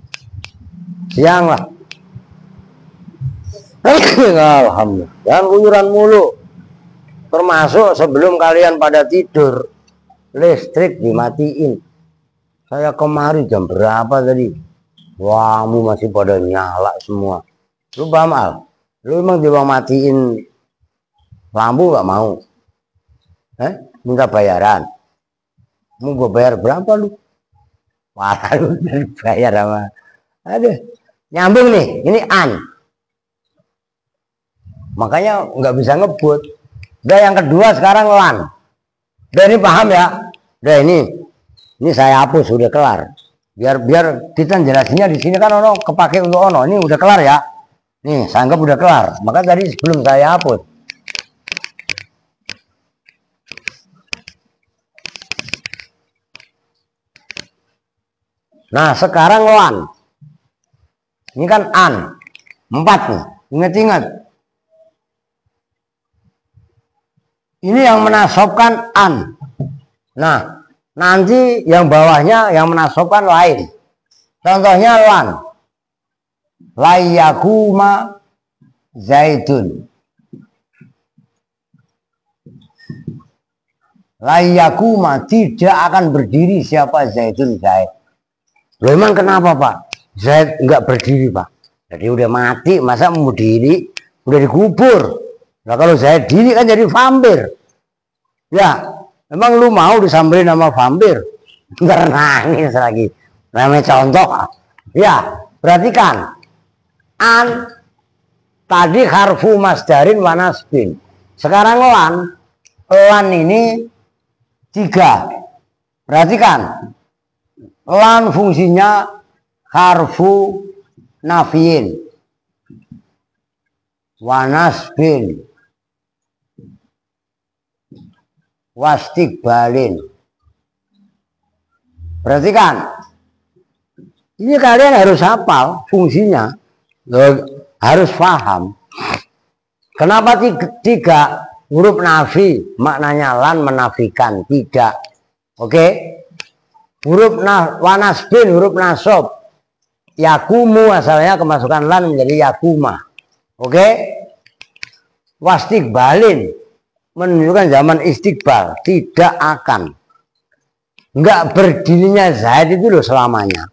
Siang lah. Alhamdulillah. Jangan keluyuran mulu. Termasuk sebelum kalian pada tidur, listrik dimatiin. Saya kemari jam berapa tadi? Wah, masih pada nyala semua. Lu paham Al? Lu emang coba matiin lampu gak mau? Minta bayaran. Mau gue bayar berapa lu? Wah, lu bayar sama. Aduh, nyambung nih. Ini an. Makanya nggak bisa ngebut. Udah yang kedua sekarang lan. Udah ini paham ya? Udah ini saya hapus sudah kelar. Biar kita jelasinnya di sini kan ono kepake untuk ono. Ini udah kelar ya. Nih, saya anggap udah kelar. Maka tadi sebelum saya hapus. Nah, sekarang lan. Ini kan an. 4 nih. Ingat-ingat. Ini yang menasobkan an. Nah, nanti yang bawahnya yang menasobkan lain. Contohnya lan. layakuma zaidun. Layakuma, tidak akan berdiri siapa Zaidun Zaid. Loh emang kenapa Pak? Zaid enggak berdiri Pak. Jadi udah mati, masa mau diri? Udah dikubur. Nah kalau Zaid diri kan jadi vampir. Ya, emang lu mau disamperin sama vampir? Ntar nangis lagi. Namanya contoh. Ya, perhatikan. An tadi harfu masdarin wanasbin. Sekarang lan ini 3. Perhatikan. Lan fungsinya harfu nafiin. Wanasbin. Wastikbalin. Perhatikan. Ini kalian harus hafal fungsinya. Harus paham. Kenapa 3? Huruf nafi, maknanya lan menafikan, tidak. Oke. Huruf wanasbin, huruf nasob. Yakumu asalnya kemasukan lan menjadi yakuma. Oke. Wastikbalin menunjukkan zaman istiqbal, tidak akan. Enggak berdirinya Zaid itu loh selamanya.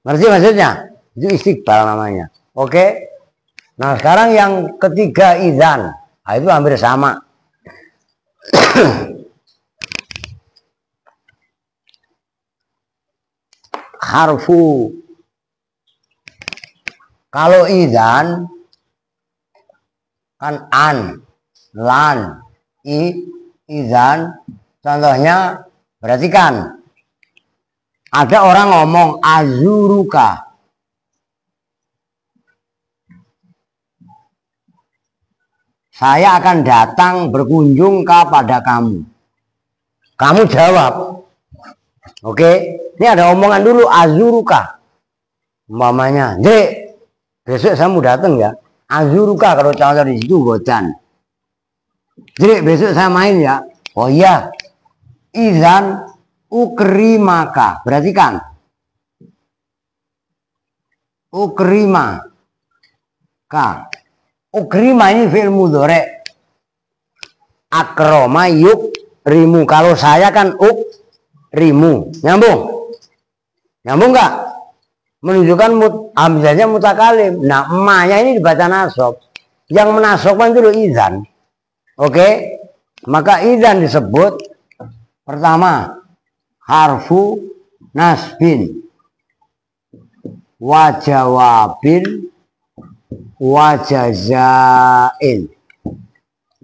Ngerti maksudnya? Itu istiqbal namanya. Oke. Nah, sekarang yang ketiga idzan. Nah, itu hampir sama. Harfu. Kalau idzan kan an, lan, idzan. Contohnya, perhatikan. Ada orang ngomong azuruka. Saya akan datang berkunjung kepada kamu. Kamu jawab. Oke. Ini ada omongan dulu azuruka. Umpamanya, Dek, besok saya mau datang ya. Azuruka kalau contoh di situ bocan. Dek, besok saya main ya. Oh iya. Idzan ukrimaka. Perhatikan. Ukrimaka. Ukrima ini fi'il mudhari. Akroma yuk rimu. Kalau saya kan rimu. Nyambung? Nyambung nggak? Menunjukkan hamzahnya mutakalim. Nah, emaknya ini dibaca nasob. Yang menasobkan itu idzan. Oke? Maka idzan disebut pertama harfu nasbin wa jawabin wa jazain.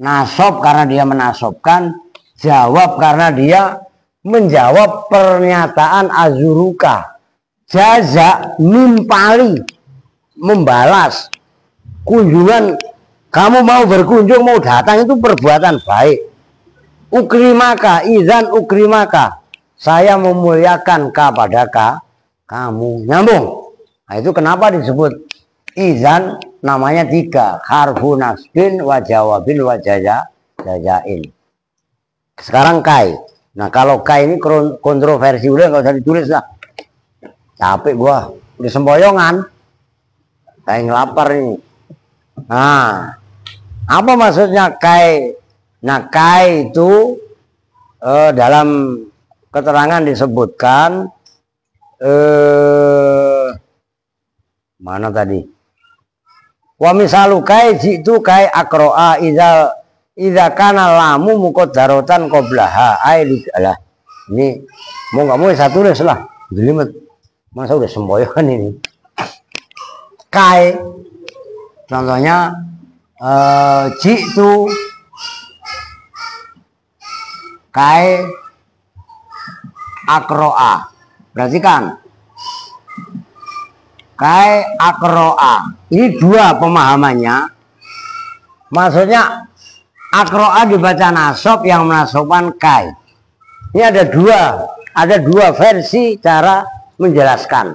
Nasob karena dia menasobkan, jawab karena dia menjawab pernyataan azuruka. Jaza nimpali, membalas. Kunjungan, kamu mau berkunjung, mau datang itu perbuatan baik. Ukrimaka, idzan ukrimaka. Saya memuliakan kepada kamu. Nyambung. Nah, itu kenapa disebut idzan namanya 3. Harfu nasbin wa jawabin wa jazain. Sekarang kai. Nah, kalau kai ini kontroversi udah nggak usah ditulis lah. Capek gua. Udah semboyongan. Saya ngelapar ini. Nah, apa maksudnya kai? Nah, kai itu dalam keterangan disebutkan mana tadi? Wa misalu kai jitu kai akroa idza kana lamu muqaddaratan qablaha alah. Ini mau nggak mau satu tulis lah. Jelimet. Masa udah semboyan ini. Kai contohnya jitu kai akroa. Perhatikan. Kai akroa. Ini 2 pemahamannya. Maksudnya akroa dibaca nasob yang menasobkan kai. Ini ada 2 versi cara menjelaskan.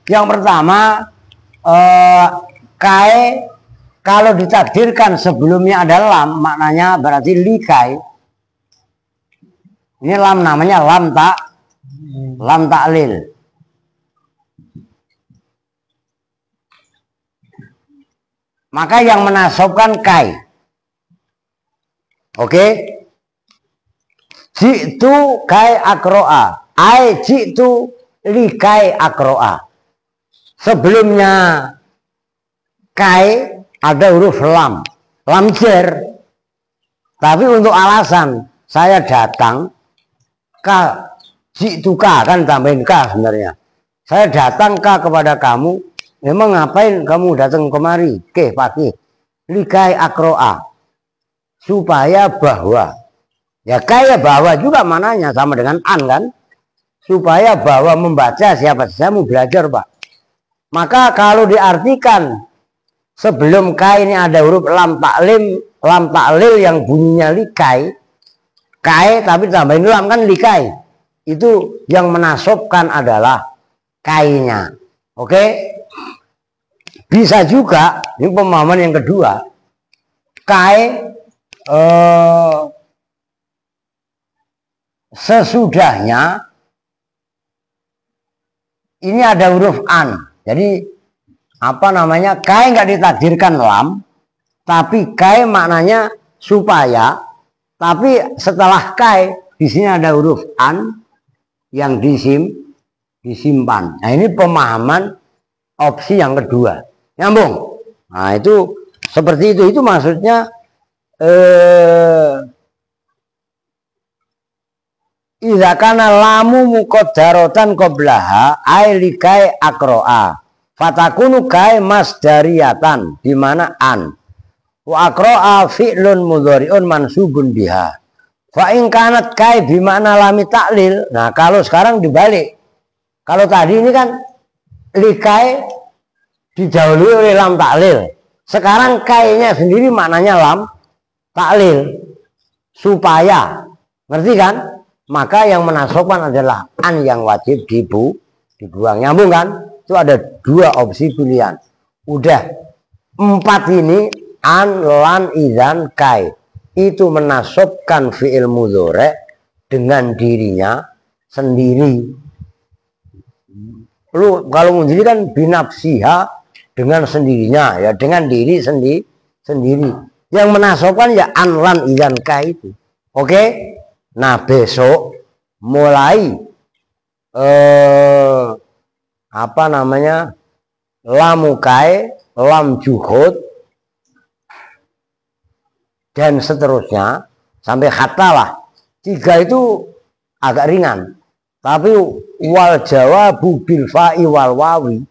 Yang pertama, kai kalau ditakdirkan sebelumnya ada lam, maknanya berarti likai. Ini lam namanya lam taklil. Maka yang menasobkan kai. Oke. Jitu kai akroa. Ai jitu li kai akroa. Sebelumnya kai ada huruf lam. Lam jar. Tapi untuk alasan saya datang ka jituka kan tambahin ka sebenarnya. Saya datang ka kepada kamu. Memang ngapain kamu datang kemari? Ke pagi. Likai akroa. Supaya bahwa. Ya kayak bahwa juga mananya sama dengan an kan. Supaya bahwa membaca siapa saja mau belajar Pak. Maka kalau diartikan sebelum kai ini ada huruf lam taklil yang bunyinya likai. Kai tapi tambahin lam kan likai. Itu yang menasobkan adalah kainya. Oke? Bisa juga, ini pemahaman yang kedua, kai sesudahnya ini ada huruf an. Jadi apa namanya? Kai nggak ditakdirkan lam, tapi kai maknanya supaya. Tapi setelah kai di sini ada huruf an yang disimpan. Nah ini pemahaman opsi yang kedua. Nyambung. Nah itu seperti itu. Itu maksudnya idza kana lamu muqaddaratan qablaha ai likai akroa. Fatakunu kai masdariyatan di mana an. Wa akroa fi'lun mudhari'un mansubun biha. Fa in kanat kai bi makna lami taklil. Nah kalau sekarang dibalik. Kalau tadi ini kan likai didahului oleh lam taklil. Sekarang kainya sendiri maknanya lam taklil. Supaya. Ngerti kan? Maka yang menasobkan adalah an yang wajib dibuang. Nyambung kan? Itu ada dua opsi pilihan. Udah 4 ini an, lan, izan, kai. Itu menasobkan fi'il mudhari dengan dirinya sendiri. Lu kalau sendiri kan binafsiha dengan sendirinya ya, dengan diri sendiri. Yang menasobkan ya an, lan, izan, kai itu. Oke? Nah, besok mulai apa namanya? Lamu kai, lam juhud dan seterusnya sampai hatta lah. 3 itu agak ringan. Tapi wal jawabu bil fa'i wal wawi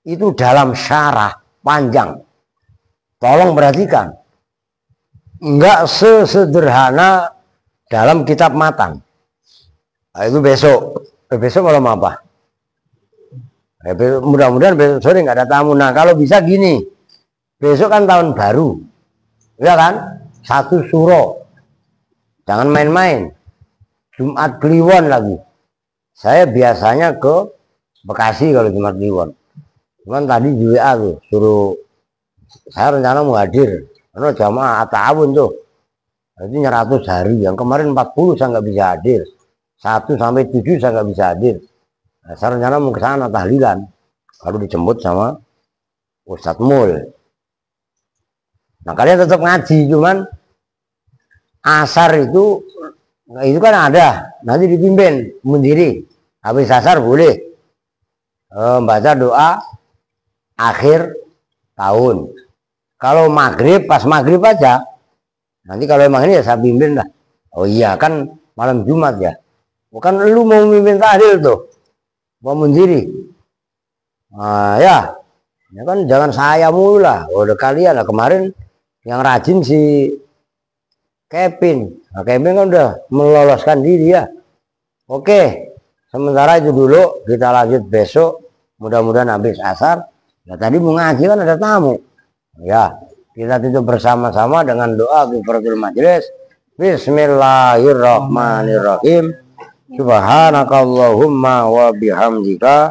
itu dalam syarah panjang. Tolong perhatikan. Enggak sesederhana dalam kitab matan. Nah, itu besok. Besok malam apa? Mudah-mudahan besok sore nggak ada tamu. Nah kalau bisa gini. Besok kan tahun baru. Ya kan? 1 Suro. Jangan main-main. Jumat Kliwon lagi. Saya biasanya ke Bekasi kalau Jumat Kliwon. Cuman tadi di WA tuh suruh saya rencana mau hadir. Karena jamaah ta'awun tuh. Jadi 100 hari. Yang kemarin 40 saya nggak bisa hadir. 1 sampai 7 saya nggak bisa hadir. Nah, saya rencana mau ke sana tahlilan. Lalu dijemput sama Ustadz Mul. Nah kalian tetap ngaji. Cuman asar itu kan ada. Nanti dipimpin mendiri. Habis asar boleh baca doa akhir tahun. Kalau maghrib, pas maghrib aja. Nanti kalau emang ini ya saya pimpin lah. Oh iya kan malam Jumat ya. Bukan lu mau mimpin tahlil tuh. Mau mendiri. Nah ya. Ya kan jangan saya mulu lah. Udah kalian lah kemarin yang rajin si Kevin. Nah, Kevin kan udah meloloskan diri ya. Oke. Sementara itu dulu, kita lanjut besok. Mudah-mudahan habis asar. Ya tadi mau ngaji kan ada tamu. Ya, kita tutup bersama-sama dengan doa kifaratul majelis. Bismillahirrahmanirrahim. Subhanakallahumma wa bihamdika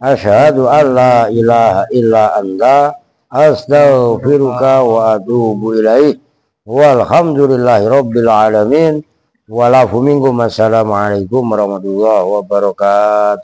asyhadu an la ilaha illa anta astaghfiruka wa atubu ilaik. Walhamdulillahi rabbil alamin. Walafu minkum. Assalamualaikum warahmatullahi wabarakatuh.